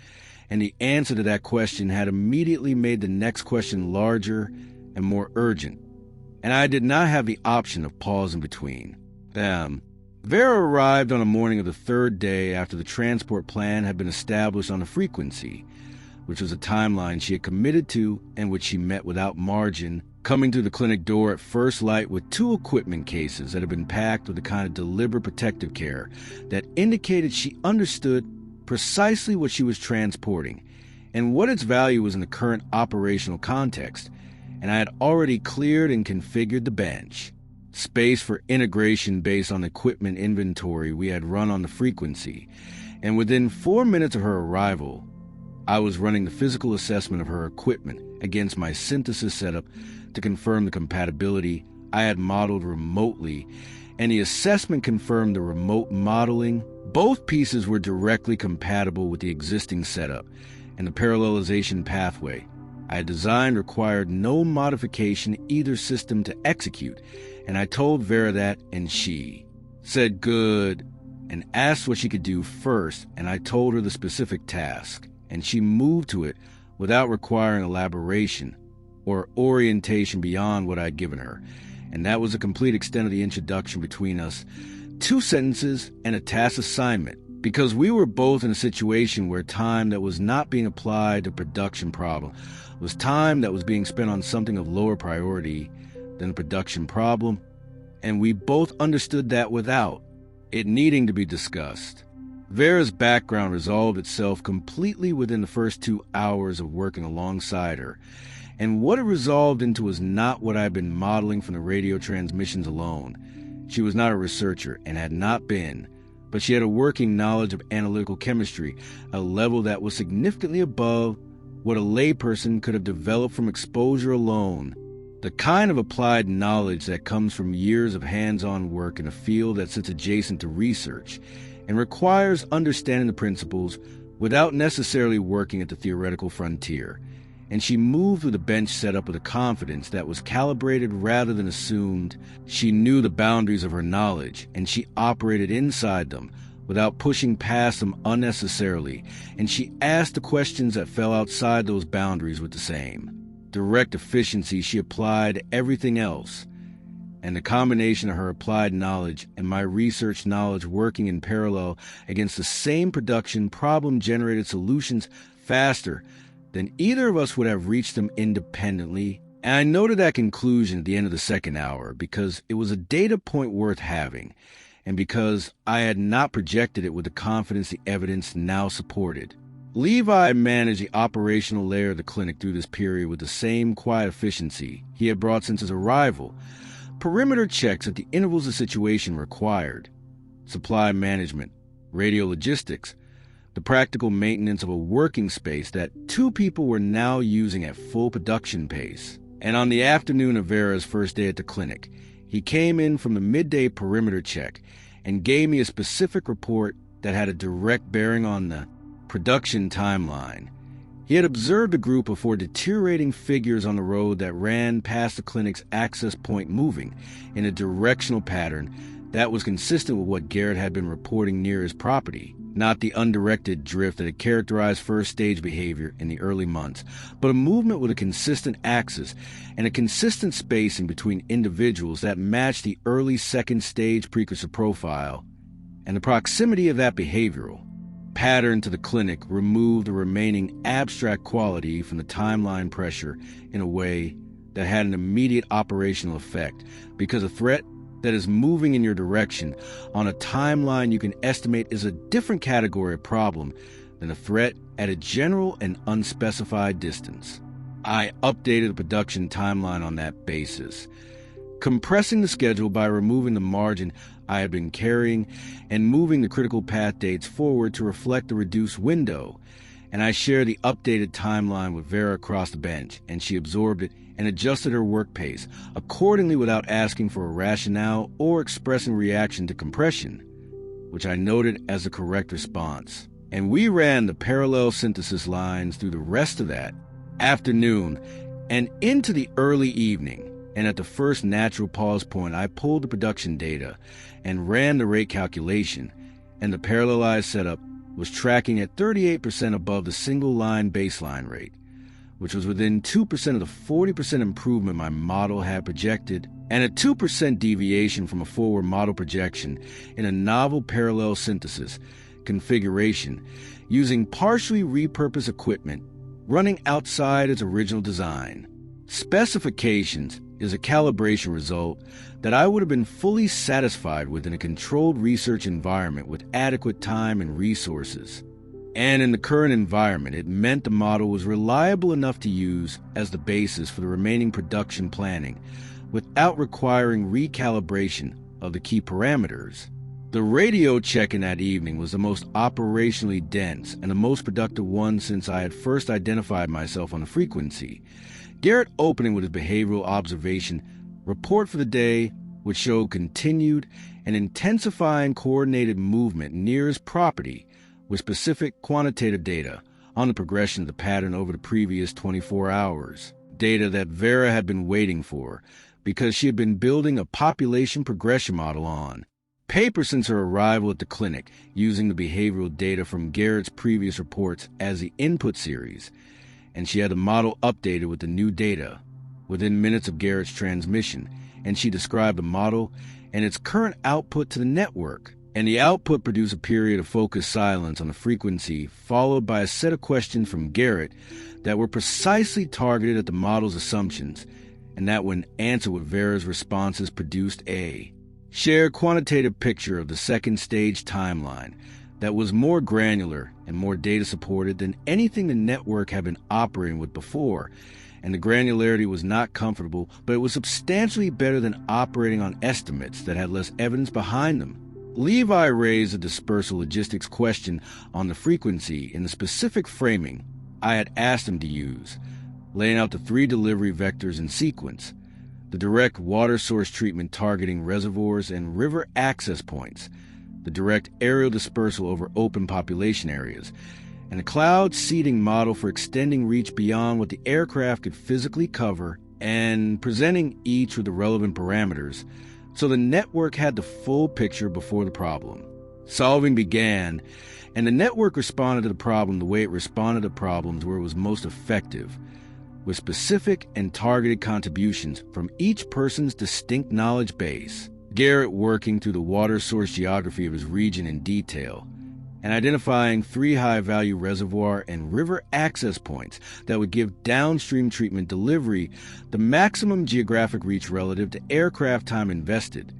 and the answer to that question had immediately made the next question larger and more urgent, and I did not have the option of pause in between. Vera arrived on the morning of the third day after the transport plan had been established on the frequency, which was a timeline she had committed to and which she met without margin, coming through the clinic door at first light with 2 equipment cases that had been packed with the kind of deliberate protective care that indicated she understood precisely what she was transporting and what its value was in the current operational context. And I had already cleared and configured the bench, space for integration based on the equipment inventory we had run on the frequency. And within 4 minutes of her arrival, I was running the physical assessment of her equipment against my synthesis setup to confirm the compatibility I had modeled remotely, and the assessment confirmed the remote modeling. Both pieces were directly compatible with the existing setup, and the parallelization pathway I had designed required no modification in either system to execute, and I told Vera that, and she said good, and asked what she could do first, and I told her the specific task, and she moved to it without requiring elaboration or orientation beyond what I'd given her, and that was a complete extent of the introduction between us. 2 sentences and a task assignment, because we were both in a situation where time that was not being applied to production problem was time that was being spent on something of lower priority than a production problem, and we both understood that without it needing to be discussed. Vera's background resolved itself completely within the first 2 hours of working alongside her, and what it resolved into was not what I had been modeling from the radio transmissions alone. She was not a researcher and had not been, but she had a working knowledge of analytical chemistry, a level that was significantly above what a layperson could have developed from exposure alone, the kind of applied knowledge that comes from years of hands-on work in a field that sits adjacent to research and requires understanding the principles without necessarily working at the theoretical frontier. And she moved with a bench setup with a confidence that was calibrated rather than assumed. She knew the boundaries of her knowledge, and she operated inside them without pushing past them unnecessarily, and she asked the questions that fell outside those boundaries with the same direct efficiency she applied to everything else. And the combination of her applied knowledge and my research knowledge working in parallel against the same production problem-generated solutions faster than either of us would have reached them independently. And I noted that conclusion at the end of the second hour because it was a data point worth having, and because I had not projected it with the confidence the evidence now supported. Levi managed the operational layer of the clinic through this period with the same quiet efficiency he had brought since his arrival. Perimeter checks at the intervals the situation required, supply management, radio logistics, the practical maintenance of a working space that 2 people were now using at full production pace. And on the afternoon of Vera's first day at the clinic, he came in from the midday perimeter check and gave me a specific report that had a direct bearing on the production timeline. He had observed a group of 4 deteriorating figures on the road that ran past the clinic's access point moving in a directional pattern that was consistent with what Garrett had been reporting near his property. not the undirected drift that had characterized first-stage behavior in the early months, but a movement with a consistent axis and a consistent spacing between individuals that matched the early second-stage precursor profile, and the proximity of that behavioral pattern to the clinic removed the remaining abstract quality from the timeline pressure in a way that had an immediate operational effect, because a threat that is moving in your direction on a timeline you can estimate is a different category of problem than a threat at a general and unspecified distance. I updated the production timeline on that basis, compressing the schedule by removing the margin I had been carrying and moving the critical path dates forward to reflect the reduced window. And I shared the updated timeline with Vera across the bench, and she absorbed it and adjusted her work pace accordingly without asking for a rationale or expressing reaction to compression, which I noted as the correct response. And we ran the parallel synthesis lines through the rest of that afternoon and into the early evening. And at the first natural pause point, I pulled the production data and ran the rate calculation, and the parallelized setup was tracking at 38% above the single-line baseline rate, which was within 2% of the 40% improvement my model had projected, and a 2% deviation from a forward model projection in a novel parallel synthesis configuration using partially repurposed equipment running outside its original design. Specifications is a calibration result that I would have been fully satisfied with in a controlled research environment with adequate time and resources. And in the current environment, it meant the model was reliable enough to use as the basis for the remaining production planning without requiring recalibration of the key parameters. The radio check-in that evening was the most operationally dense and the most productive one since I had first identified myself on the frequency. Garrett opening with his behavioral observation report for the day, which showed continued and intensifying coordinated movement near his property with specific quantitative data on the progression of the pattern over the previous 24 hours. Data that Vera had been waiting for because she had been building a population progression model on. Paper since her arrival at the clinic, using the behavioral data from Garrett's previous reports as the input series, and she had the model updated with the new data within minutes of Garrett's transmission, and she described the model and its current output to the network. And the output produced a period of focused silence on the frequency, followed by a set of questions from Garrett that were precisely targeted at the model's assumptions, and that when answered with Vera's responses produced a shared quantitative picture of the second stage timeline that was more granular and more data supported than anything the network had been operating with before, and the granularity was not comfortable, but it was substantially better than operating on estimates that had less evidence behind them. Levi raised a dispersal logistics question on the frequency in the specific framing I had asked him to use, laying out the 3 delivery vectors in sequence: the direct water source treatment targeting reservoirs and river access points, the direct aerial dispersal over open population areas, and a cloud seeding model for extending reach beyond what the aircraft could physically cover and presenting each with the relevant parameters so the network had the full picture before the problem. Solving began, and the network responded to the problem the way it responded to problems where it was most effective, with specific and targeted contributions from each person's distinct knowledge base. Garrett working through the water source geography of his region in detail, and identifying 3 high-value reservoir and river access points that would give downstream treatment delivery the maximum geographic reach relative to aircraft time invested.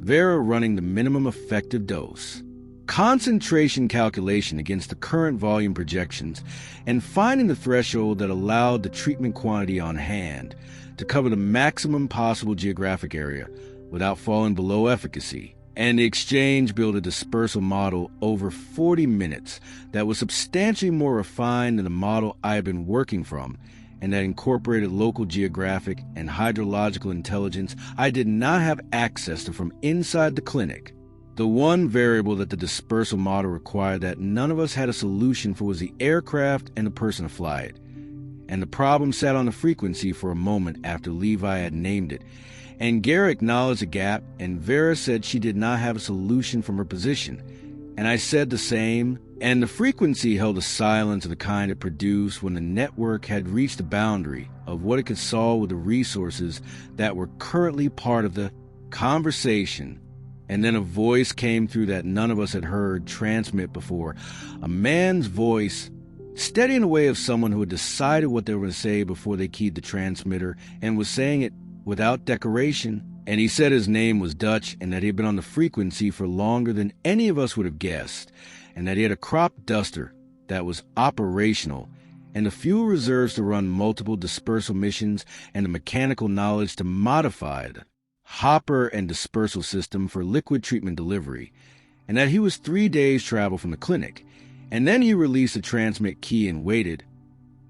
Vera running the minimum effective dose. Concentration calculation against the current volume projections, and finding the threshold that allowed the treatment quantity on hand to cover the maximum possible geographic area without falling below efficacy. And the exchange built a dispersal model over 40 minutes that was substantially more refined than the model I had been working from, and that incorporated local geographic and hydrological intelligence I did not have access to from inside the clinic. The one variable that the dispersal model required that none of us had a solution for was the aircraft and the person to fly it. And the problem sat on the frequency for a moment after Levi had named it, and Garrett acknowledged the gap, and Vera said she did not have a solution from her position, And I said the same, and the frequency held a silence of the kind it produced when the network had reached the boundary of what it could solve with the resources that were currently part of the conversation. And then a voice came through that none of us had heard transmit before. A man's voice, steady in the way of someone who had decided what they were going to say before they keyed the transmitter and was saying it without decoration. And he said his name was Dutch and that he had been on the frequency for longer than any of us would have guessed, and that he had a crop duster that was operational and the fuel reserves to run multiple dispersal missions and the mechanical knowledge to modify the hopper and dispersal system for liquid treatment delivery, and that he was 3 days' travel from the clinic. And then he released the transmit key and waited,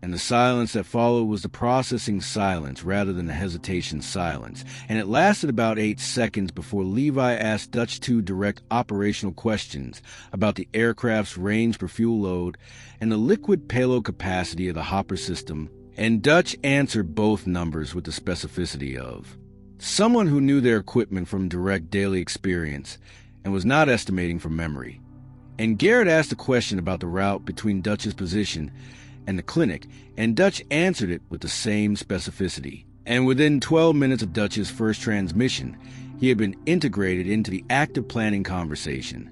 and the silence that followed was the processing silence rather than the hesitation silence, and it lasted about 8 seconds before Levi asked Dutch 2 direct operational questions about the aircraft's range per fuel load and the liquid payload capacity of the hopper system, and Dutch answered both numbers with the specificity of someone who knew their equipment from direct daily experience and was not estimating from memory. And Garrett asked a question about the route between Dutch's position and the clinic, and Dutch answered it with the same specificity. And within 12 minutes of Dutch's first transmission, he had been integrated into the active planning conversation,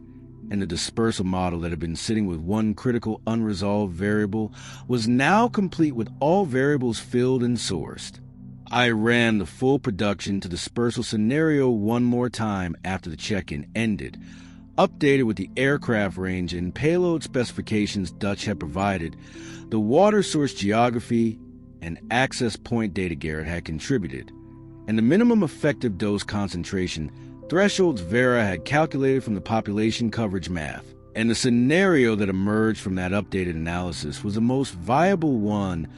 and the dispersal model that had been sitting with one critical unresolved variable was now complete with all variables filled and sourced. I ran the full production to dispersal scenario one more time after the check-in ended, updated with the aircraft range and payload specifications Dutch had provided, the water source geography and access point data Garrett had contributed, and the minimum effective dose concentration thresholds Vera had calculated from the population coverage math. And the scenario that emerged from that updated analysis was the most viable one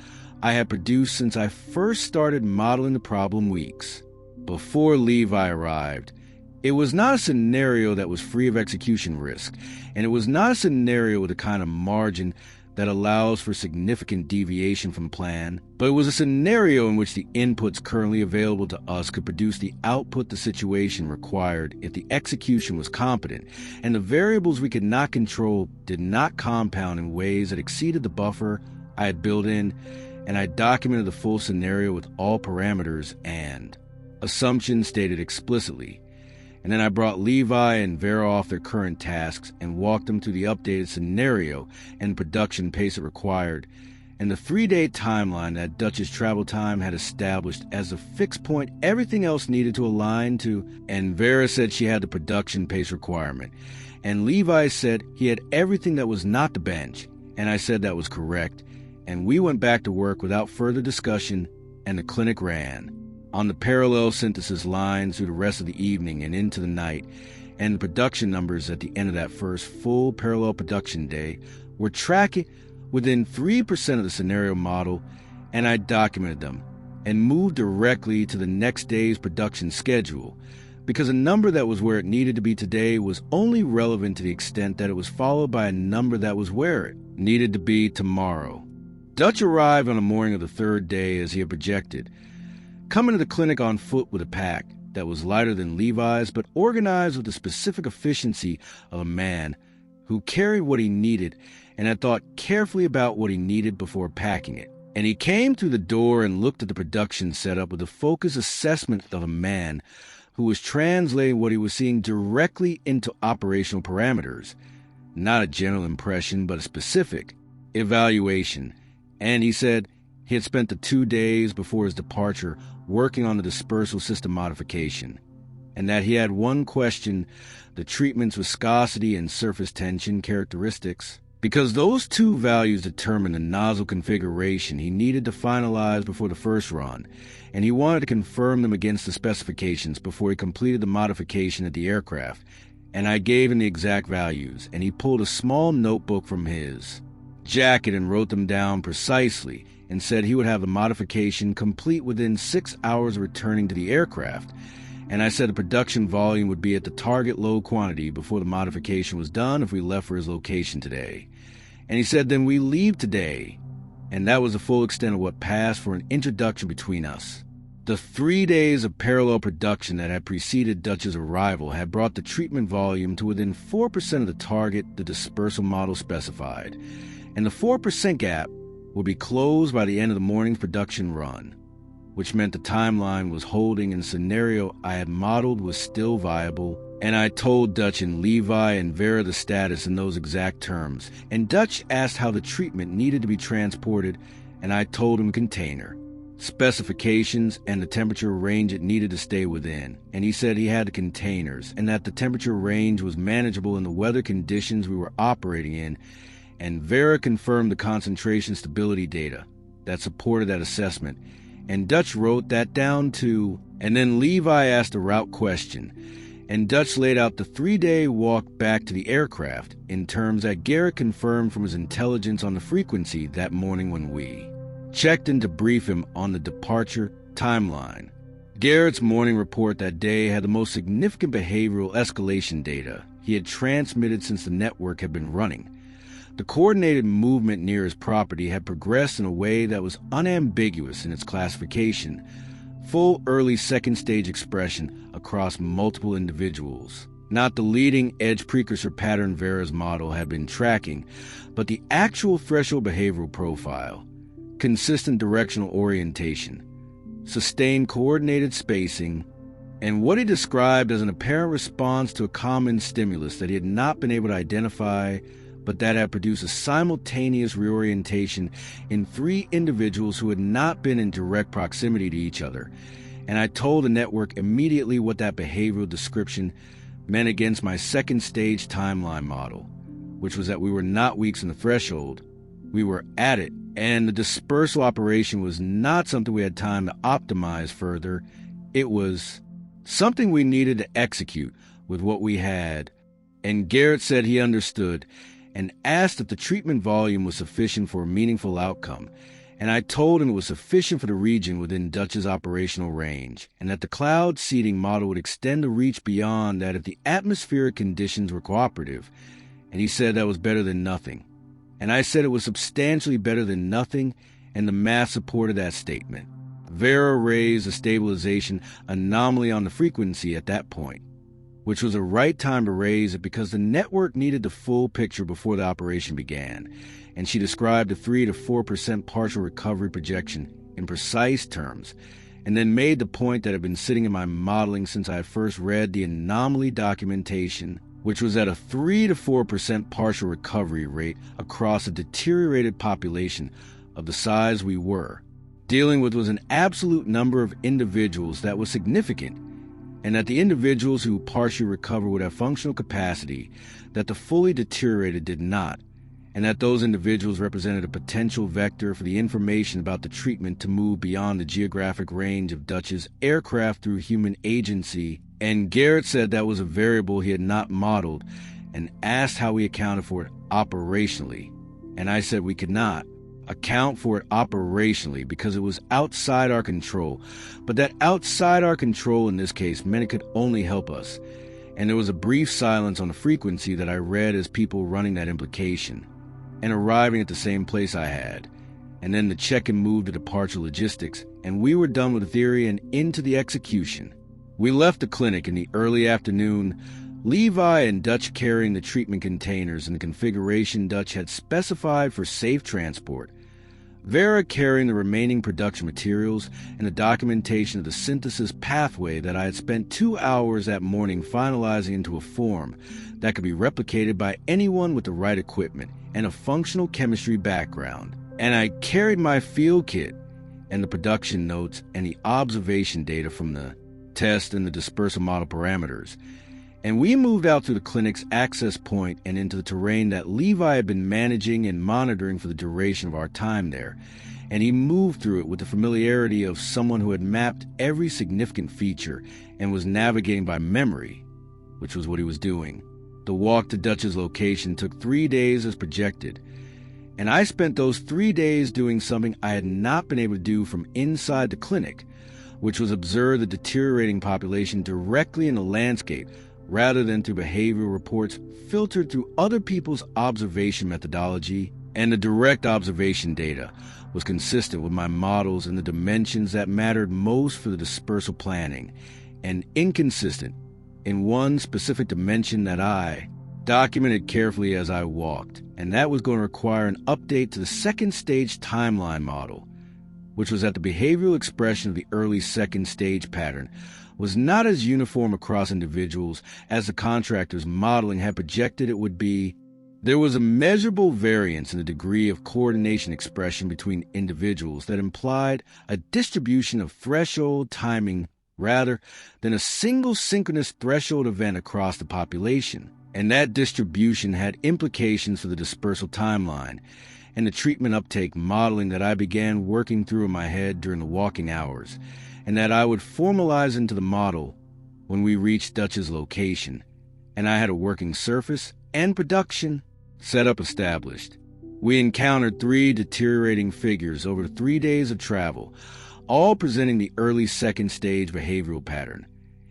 I had produced since I first started modeling the problem weeks before Levi arrived. It was not a scenario that was free of execution risk, and it was not a scenario with the kind of margin that allows for significant deviation from plan, but it was a scenario in which the inputs currently available to us could produce the output the situation required if the execution was competent, and the variables we could not control did not compound in ways that exceeded the buffer I had built in, and I documented the full scenario with all parameters and assumptions stated explicitly. And then I brought Levi and Vera off their current tasks and walked them through the updated scenario and production pace it required, and the 3-day timeline that Dutch's travel time had established as a fixed point everything else needed to align to. And Vera said she had the production pace requirement, and Levi said he had everything that was not the bench, and I said that was correct, and we went back to work without further discussion, and the clinic ran on the parallel synthesis lines through the rest of the evening and into the night, and the production numbers at the end of that first full parallel production day were tracking within 3% of the scenario model, and I documented them and moved directly to the next day's production schedule, because a number that was where it needed to be today was only relevant to the extent that it was followed by a number that was where it needed to be tomorrow. Dutch arrived on the morning of the third day as he had projected, coming to the clinic on foot with a pack that was lighter than Levi's but organized with the specific efficiency of a man who carried what he needed and had thought carefully about what he needed before packing it. And he came through the door and looked at the production setup with a focused assessment of a man who was translating what he was seeing directly into operational parameters, not a general impression but a specific evaluation. And he said he had spent the 2 days before his departure working on the dispersal system modification, and that he had one question: the treatment's viscosity and surface tension characteristics, because those two values determine the nozzle configuration he needed to finalize before the first run, and he wanted to confirm them against the specifications before he completed the modification of the aircraft. And I gave him the exact values, and he pulled a small notebook from his jacket and wrote them down precisely, and said he would have the modification complete within 6 hours of returning to the aircraft. And I said the production volume would be at the target load quantity before the modification was done if we left for his location today. And he said then we leave today. And that was the full extent of what passed for an introduction between us. The 3 days of parallel production that had preceded Dutch's arrival had brought the treatment volume to within 4% of the target the dispersal model specified, and the 4% gap would be closed by the end of the morning's production run, which meant the timeline was holding and the scenario I had modeled was still viable. And I told Dutch and Levi and Vera the status in those exact terms, and Dutch asked how the treatment needed to be transported, and I told him container, specifications, and the temperature range it needed to stay within, and he said he had the containers, and that the temperature range was manageable in the weather conditions we were operating in, and Vera confirmed the concentration stability data that supported that assessment, and Dutch wrote that down too, and then Levi asked a route question, and Dutch laid out the 3-day walk back to the aircraft in terms that Garrett confirmed from his intelligence on the frequency that morning when we checked in to brief him on the departure timeline. Garrett's morning report that day had the most significant behavioral escalation data he had transmitted since the network had been running. The coordinated movement near his property had progressed in a way that was unambiguous in its classification, full early second-stage expression across multiple individuals. Not the leading-edge precursor pattern Vera's model had been tracking, but the actual threshold behavioral profile, consistent directional orientation, sustained coordinated spacing, and what he described as an apparent response to a common stimulus that he had not been able to identify, but that had produced a simultaneous reorientation in 3 individuals who had not been in direct proximity to each other. And I told the network immediately what that behavioral description meant against my second-stage timeline model, which was that we were not weeks in the threshold, we were at it, and the dispersal operation was not something we had time to optimize further. It was something we needed to execute with what we had. And Garrett said he understood, and asked if the treatment volume was sufficient for a meaningful outcome, and I told him it was sufficient for the region within Dutch's operational range, and that the cloud seeding model would extend the reach beyond that if the atmospheric conditions were cooperative, and he said that was better than nothing. And I said it was substantially better than nothing, and the math supported that statement. Vera raised a stabilization anomaly on the frequency at that point, which was the right time to raise it because the network needed the full picture before the operation began, and she described a 3 to 4% partial recovery projection in precise terms, and then made the point that had been sitting in my modeling since I had first read the anomaly documentation, which was at a 3 to 4% partial recovery rate across a deteriorated population of the size we were. Dealing with was an absolute number of individuals that was significant, and that the individuals who partially recover would have functional capacity that the fully deteriorated did not, and that those individuals represented a potential vector for the information about the treatment to move beyond the geographic range of Dutch's aircraft through human agency, and Garrett said that was a variable he had not modeled, and asked how we accounted for it operationally, and I said we could not account for it operationally because it was outside our control, but that outside our control in this case meant it could only help us, and there was a brief silence on the frequency that I read as people running that implication and arriving at the same place I had, and then the check-in moved to departure logistics, and we were done with the theory and into the execution. We left the clinic in the early afternoon, Levi and Dutch carrying the treatment containers in the configuration Dutch had specified for safe transport, Vera carrying the remaining production materials and the documentation of the synthesis pathway that I had spent 2 hours that morning finalizing into a form that could be replicated by anyone with the right equipment and a functional chemistry background. And I carried my field kit and the production notes and the observation data from the test and the dispersal model parameters. And we moved out through the clinic's access point and into the terrain that Levi had been managing and monitoring for the duration of our time there, and he moved through it with the familiarity of someone who had mapped every significant feature and was navigating by memory, which was what he was doing. The walk to Dutch's location took 3 days as projected, and I spent those 3 days doing something I had not been able to do from inside the clinic, which was observe the deteriorating population directly in the landscape rather than through behavioral reports filtered through other people's observation methodology and the direct observation data, was consistent with my models and the dimensions that mattered most for the dispersal planning, and inconsistent in one specific dimension that I documented carefully as I walked, and that was going to require an update to the second stage timeline model, which was that the behavioral expression of the early second stage pattern was not as uniform across individuals as the contractor's modeling had projected it would be. There was a measurable variance in the degree of coordination expression between individuals that implied a distribution of threshold timing rather than a single synchronous threshold event across the population. And that distribution had implications for the dispersal timeline and the treatment uptake modeling that I began working through in my head during the walking hours, and that I would formalize into the model when we reached Dutch's location, and I had a working surface and production setup established. We encountered 3 deteriorating figures over 3 days of travel, all presenting the early second stage behavioral pattern,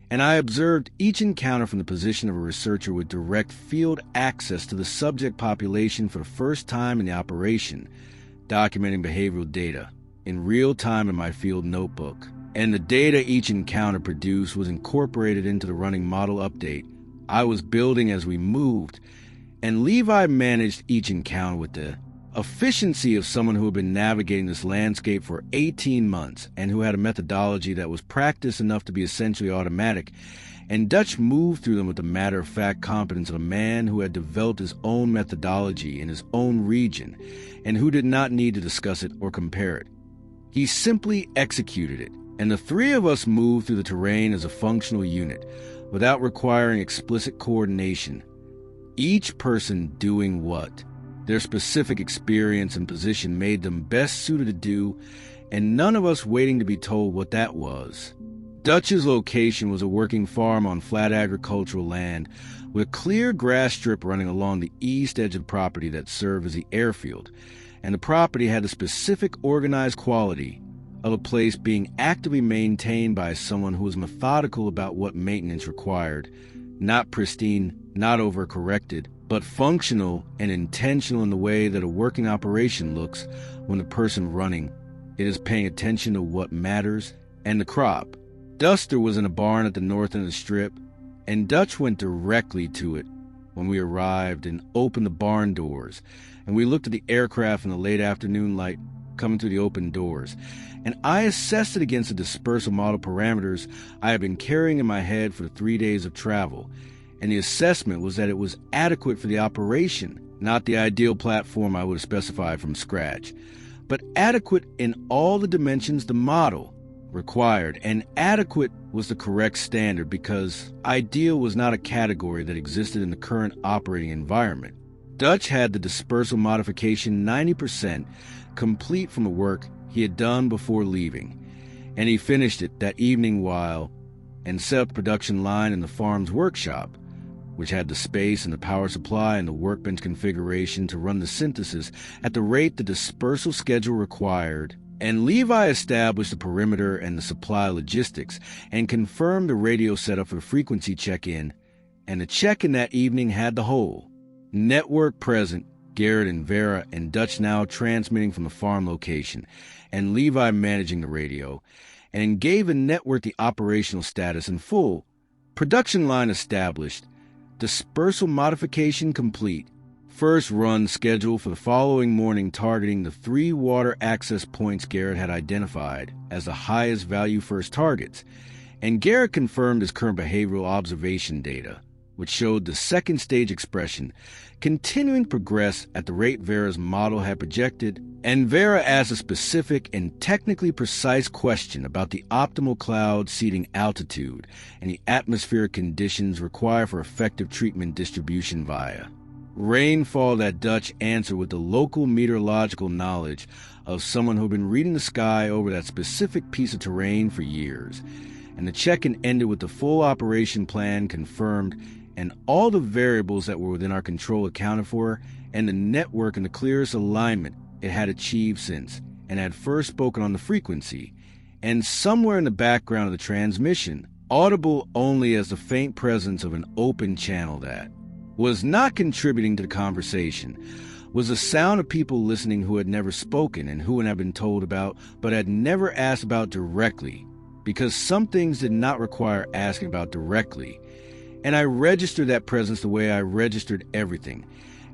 and I observed each encounter from the position of a researcher with direct field access to the subject population for the first time in the operation, documenting behavioral data in real time in my field notebook. And the data each encounter produced was incorporated into the running model update I was building as we moved, and Levi managed each encounter with the efficiency of someone who had been navigating this landscape for 18 months and who had a methodology that was practiced enough to be essentially automatic, and Dutch moved through them with the matter-of-fact competence of a man who had developed his own methodology in his own region and who did not need to discuss it or compare it. He simply executed it, and the 3 of us moved through the terrain as a functional unit without requiring explicit coordination, each person doing what their specific experience and position made them best suited to do, and none of us waiting to be told what that was. Dutch's location was a working farm on flat agricultural land with a clear grass strip running along the east edge of the property that served as the airfield, and the property had the specific organized quality of a place being actively maintained by someone who was methodical about what maintenance required, not pristine, not overcorrected, but functional and intentional in the way that a working operation looks when the person running it is paying attention to what matters and the crop. Duster was in a barn at the north end of the strip, and Dutch went directly to it when we arrived and opened the barn doors, and we looked at the aircraft in the late afternoon light coming through the open doors, and I assessed it against the dispersal model parameters I had been carrying in my head for the 3 days of travel, and the assessment was that it was adequate for the operation, not the ideal platform I would have specified from scratch, but adequate in all the dimensions the model required, and adequate was the correct standard because ideal was not a category that existed in the current operating environment. Dutch had the dispersal modification 90% complete from the work he had done before leaving, and he finished it that evening and set up the production line in the farm's workshop, which had the space and the power supply and the workbench configuration to run the synthesis at the rate the dispersal schedule required. And Levi established the perimeter and the supply logistics and confirmed the radio setup for the frequency check-in, and the check-in that evening had the whole network present, Garrett and Vera and Dutch now transmitting from the farm location, and Levi managing the radio, and gave the network the operational status in full. Production line established. Dispersal modification complete. First run scheduled for the following morning, targeting the 3 water access points Garrett had identified as the highest value first targets, and Garrett confirmed his current behavioral observation data, which showed the second stage expression continuing to progress at the rate Vera's model had projected, and Vera asked a specific and technically precise question about the optimal cloud seeding altitude and the atmospheric conditions required for effective treatment distribution via rainfall. That Dutch answered with the local meteorological knowledge of someone who had been reading the sky over that specific piece of terrain for years, and the check-in ended with the full operation plan confirmed and all the variables that were within our control accounted for, and the network in the clearest alignment it had achieved since, and had first spoken on the frequency, and somewhere in the background of the transmission, audible only as the faint presence of an open channel that was not contributing to the conversation, was the sound of people listening who had never spoken and who had been told about, but had never asked about directly, because some things did not require asking about directly. And I registered that presence the way I registered everything,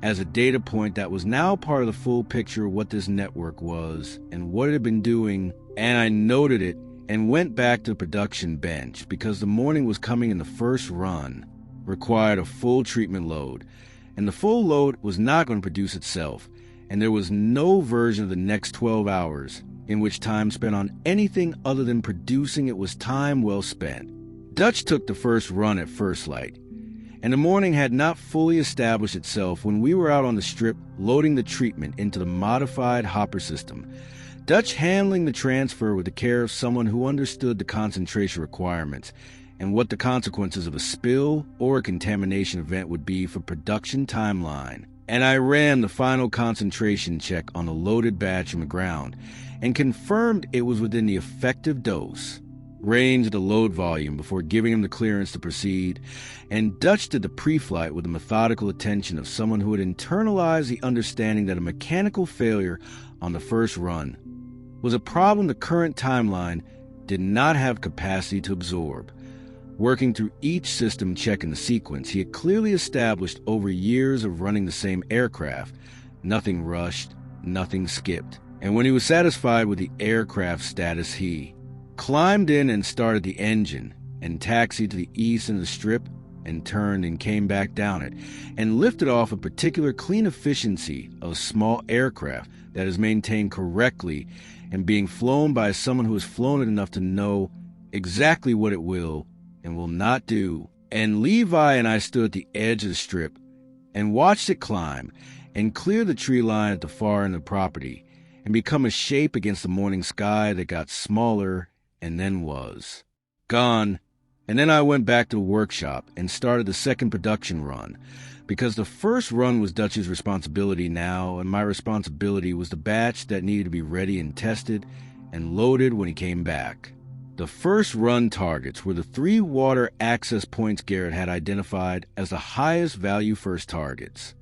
as a data point that was now part of the full picture of what this network was and what it had been doing, and I noted it and went back to the production bench because the morning was coming and the first run required a full treatment load, and the full load was not going to produce itself, and there was no version of the next 12 hours in which time spent on anything other than producing it was time well spent. Dutch took the first run at first light, and the morning had not fully established itself when we were out on the strip loading the treatment into the modified hopper system, Dutch handling the transfer with the care of someone who understood the concentration requirements and what the consequences of a spill or a contamination event would be for production timeline. And I ran the final concentration check on the loaded batch from the ground and confirmed it was within the effective dose range of the load volume before giving him the clearance to proceed, and Dutch did the pre-flight with the methodical attention of someone who had internalized the understanding that a mechanical failure on the first run was a problem the current timeline did not have capacity to absorb. Working through each system check in the sequence, he had clearly established over years of running the same aircraft. Nothing rushed, nothing skipped. And when he was satisfied with the aircraft status, he climbed in and started the engine, and taxied to the east in the strip, and turned and came back down it, and lifted off a particular clean efficiency of a small aircraft that is maintained correctly and being flown by someone who has flown it enough to know exactly what it will and will not do. And Levi and I stood at the edge of the strip and watched it climb and clear the tree line at the far end of the property and become a shape against the morning sky that got smaller and then was gone. And then I went back to the workshop and started the second production run, because the first run was Dutch's responsibility now, and my responsibility was the batch that needed to be ready and tested and loaded when he came back. The first run targets were the 3 water access points Garrett had identified as the highest value first targets.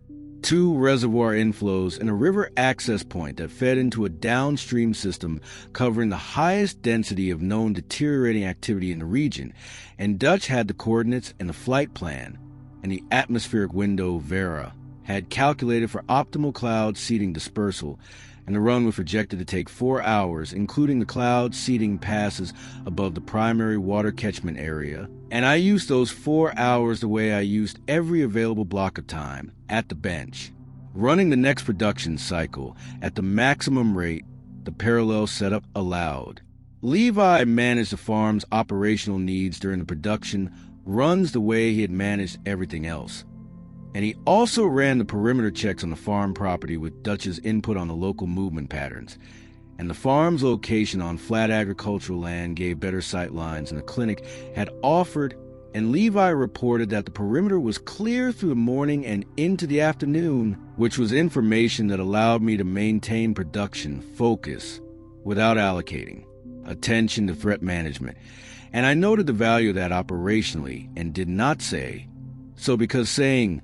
2 reservoir inflows and a river access point that fed into a downstream system covering the highest density of known deteriorating activity in the region, and Dutch had the coordinates and the flight plan, and the atmospheric window Vera had calculated for optimal cloud seeding dispersal, and the run was projected to take 4 hours, including the cloud seeding passes above the primary water catchment area. And I used those 4 hours the way I used every available block of time, at the bench, running the next production cycle at the maximum rate the parallel setup allowed. Levi managed the farm's operational needs during the production runs the way he had managed everything else. And he also ran the perimeter checks on the farm property with Dutch's input on the local movement patterns. And the farm's location on flat agricultural land gave better sight lines than the clinic had offered, and Levi reported that the perimeter was clear through the morning and into the afternoon, which was information that allowed me to maintain production focus without allocating attention to threat management. And I noted the value of that operationally and did not say so, because saying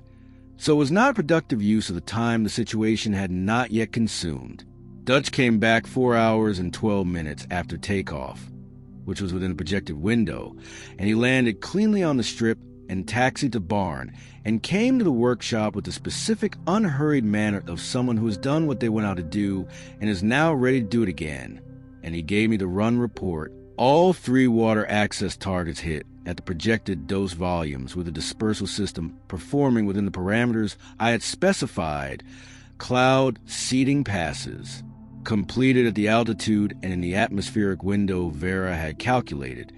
so was not a productive use of the time the situation had not yet consumed. Dutch came back 4 hours and 12 minutes after takeoff, which was within the projected window, and he landed cleanly on the strip and taxied to barn and came to the workshop with the specific, unhurried manner of someone who has done what they went out to do and is now ready to do it again. And he gave me the run report. All 3 water access targets hit at the projected dose volumes, with the dispersal system performing within the parameters I had specified. Cloud seeding passes completed at the altitude and in the atmospheric window Vera had calculated,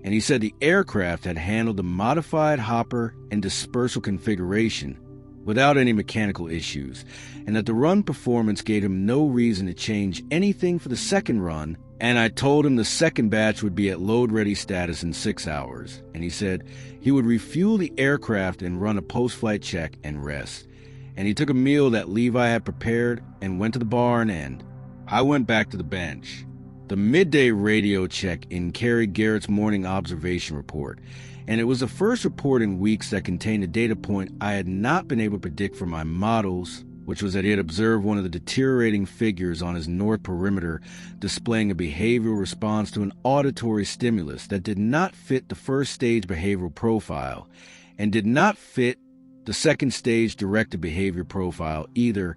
and he said the aircraft had handled the modified hopper and dispersal configuration without any mechanical issues, and that the run performance gave him no reason to change anything for the second run. And I told him the second batch would be at load-ready status in 6 hours, and he said he would refuel the aircraft and run a post-flight check and rest. And he took a meal that Levi had prepared and went to the barn, and I went back to the bench. The midday radio check-in carried Garrett's morning observation report, and it was the first report in weeks that contained a data point I had not been able to predict from my models which was that he had observed one of the deteriorating figures on his north perimeter displaying a behavioral response to an auditory stimulus that did not fit the first stage behavioral profile and did not fit the second stage directed behavior profile either,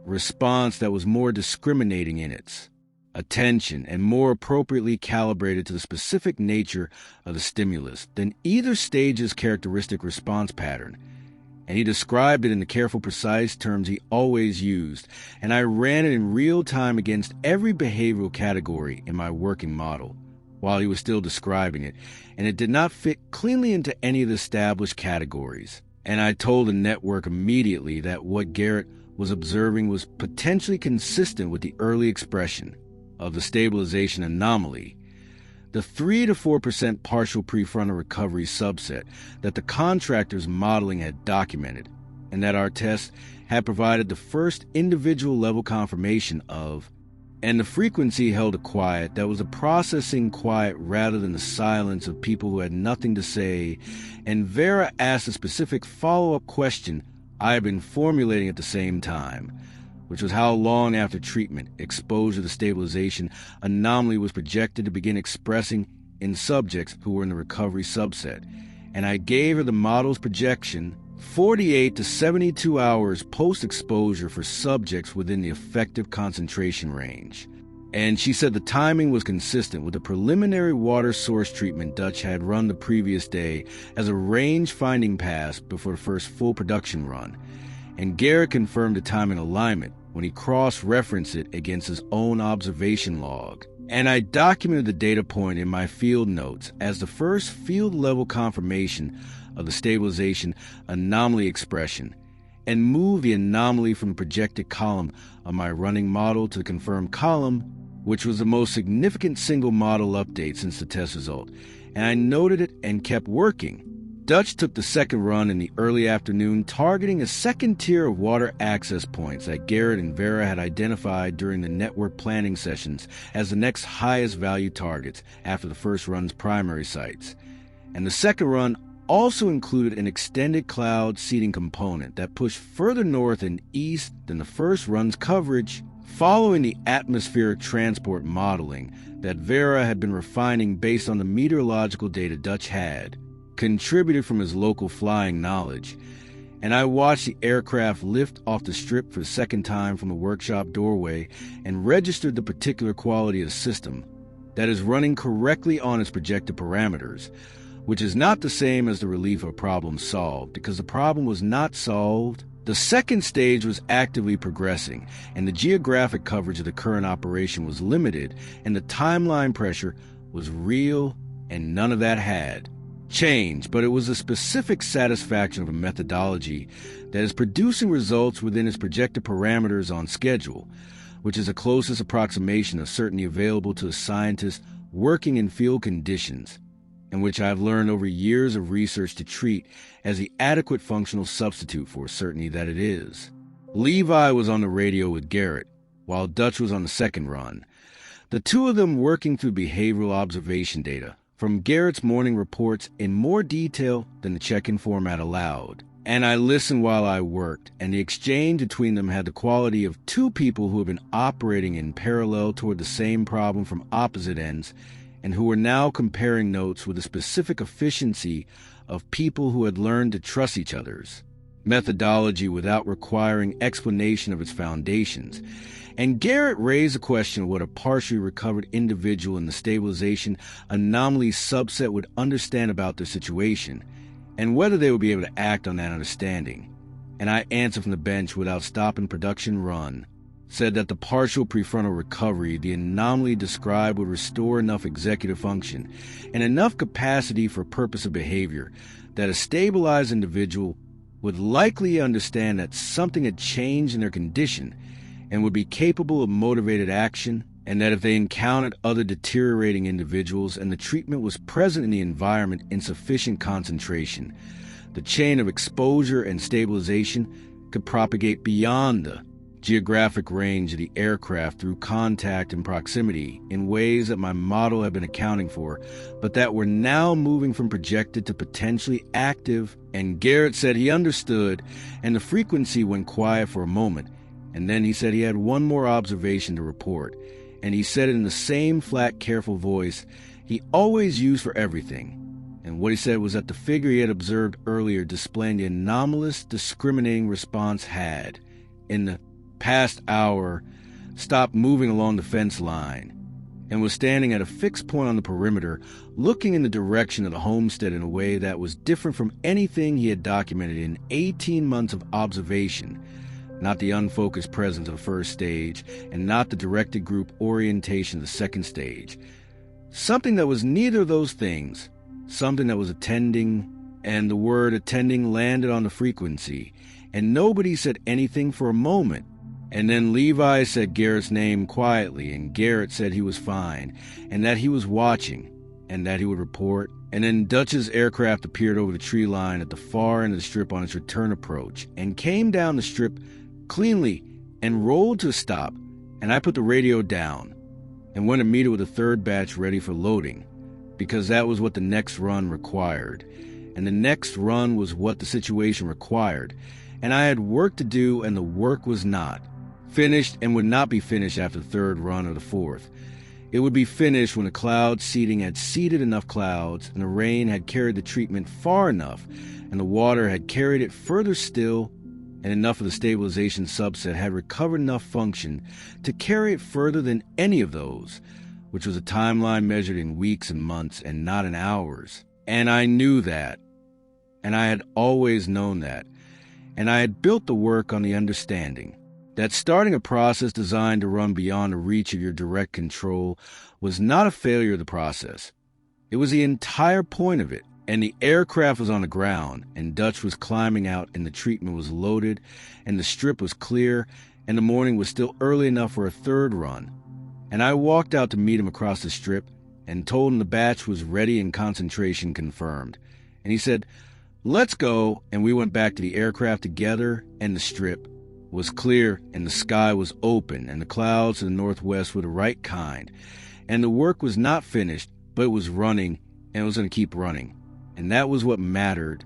response that was more discriminating in its attention and more appropriately calibrated to the specific nature of the stimulus than either stage's characteristic response pattern. And he described it in the careful, precise terms he always used, and I ran it in real time against every behavioral category in my working model while he was still describing it, and it did not fit cleanly into any of the established categories. And I told the network immediately that what Garrett was observing was potentially consistent with the early expression of the stabilization anomaly, the 3 to 4% partial prefrontal recovery subset that the contractor's modeling had documented, and that our test had provided the first individual level confirmation of, and the frequency held a quiet that was a processing quiet rather than the silence of people who had nothing to say, and Vera asked a specific follow-up question I had been formulating at the same time, which was how long after treatment, exposure to stabilization anomaly was projected to begin expressing in subjects who were in the recovery subset, and I gave her the model's projection 48 to 72 hours post-exposure for subjects within the effective concentration range. And she said the timing was consistent with the preliminary water source treatment Dutch had run the previous day as a range-finding pass before the first full production run. And Garrett confirmed the timing alignment when he cross-referenced it against his own observation log. And I documented the data point in my field notes as the first field-level confirmation of the stabilization anomaly expression, and moved the anomaly from the projected column of my running model to the confirmed column, which was the most significant single model update since the test result. And I noted it and kept working. Dutch took the second run in the early afternoon, targeting a second tier of water access points that Garrett and Vera had identified during the network planning sessions as the next highest value targets after the first run's primary sites. And the second run also included an extended cloud seeding component that pushed further north and east than the first run's coverage, following the atmospheric transport modeling that Vera had been refining based on the meteorological data Dutch had contributed from his local flying knowledge. And I watched the aircraft lift off the strip for the second time from the workshop doorway and registered the particular quality of the system that is running correctly on its projected parameters, which is not the same as the relief of a problem solved, because the problem was not solved. The second stage was actively progressing, and the geographic coverage of the current operation was limited, and the timeline pressure was real, and none of that had changed, but it was a specific satisfaction of a methodology that is producing results within its projected parameters on schedule, which is the closest approximation of certainty available to a scientist working in field conditions, and which I have learned over years of research to treat as the adequate functional substitute for certainty that it is. Levi was on the radio with Garrett, while Dutch was on the second run, the two of them working through behavioral observation data from Garrett's morning reports in more detail than the check-in format allowed. And I listened while I worked, and the exchange between them had the quality of two people who have been operating in parallel toward the same problem from opposite ends, and who were now comparing notes with the specific efficiency of people who had learned to trust each other's methodology without requiring explanation of its foundations. And Garrett raised the question of what a partially recovered individual in the stabilization anomaly subset would understand about their situation, and whether they would be able to act on that understanding. And I answered from the bench without stopping production run, said that the partial prefrontal recovery the anomaly described would restore enough executive function and enough capacity for purpose of behavior that a stabilized individual would likely understand that something had changed in their condition and would be capable of motivated action, and that if they encountered other deteriorating individuals and the treatment was present in the environment in sufficient concentration, the chain of exposure and stabilization could propagate beyond the geographic range of the aircraft through contact and proximity in ways that my model had been accounting for, but that were now moving from projected to potentially active, and Garrett said he understood, and the frequency went quiet for a moment, and then he said he had one more observation to report, and he said it in the same flat, careful voice he always used for everything. And what he said was that the figure he had observed earlier displaying the anomalous, discriminating response had, in the past hour, stopped moving along the fence line and was standing at a fixed point on the perimeter, looking in the direction of the homestead in a way that was different from anything he had documented in 18 months of observation, not the unfocused presence of the first stage and not the directed group orientation of the second stage. Something that was neither of those things, something that was attending, and the word attending landed on the frequency, and nobody said anything for a moment. And then Levi said Garrett's name quietly, and Garrett said he was fine, and that he was watching, and that he would report. And then Dutch's aircraft appeared over the tree line at the far end of the strip on its return approach, and came down the strip cleanly and rolled to a stop, and I put the radio down, and went immediately with the third batch ready for loading, because that was what the next run required. And the next run was what the situation required, and I had work to do, and the work was not finished and would not be finished after the third run or the fourth. It would be finished when the cloud seeding had seeded enough clouds, and the rain had carried the treatment far enough, and the water had carried it further still, and enough of the stabilization subset had recovered enough function to carry it further than any of those, which was a timeline measured in weeks and months and not in hours. And I knew that, and I had always known that, and I had built the work on the understanding that starting a process designed to run beyond the reach of your direct control was not a failure of the process. It was the entire point of it, and the aircraft was on the ground, and Dutch was climbing out, and the treatment was loaded, and the strip was clear, and the morning was still early enough for a third run. And I walked out to meet him across the strip and told him the batch was ready and concentration confirmed. And he said, "Let's go," and we went back to the aircraft together, and the strip was clear, and the sky was open, and the clouds to the northwest were the right kind, and the work was not finished, but it was running, and it was going to keep running, and that was what mattered,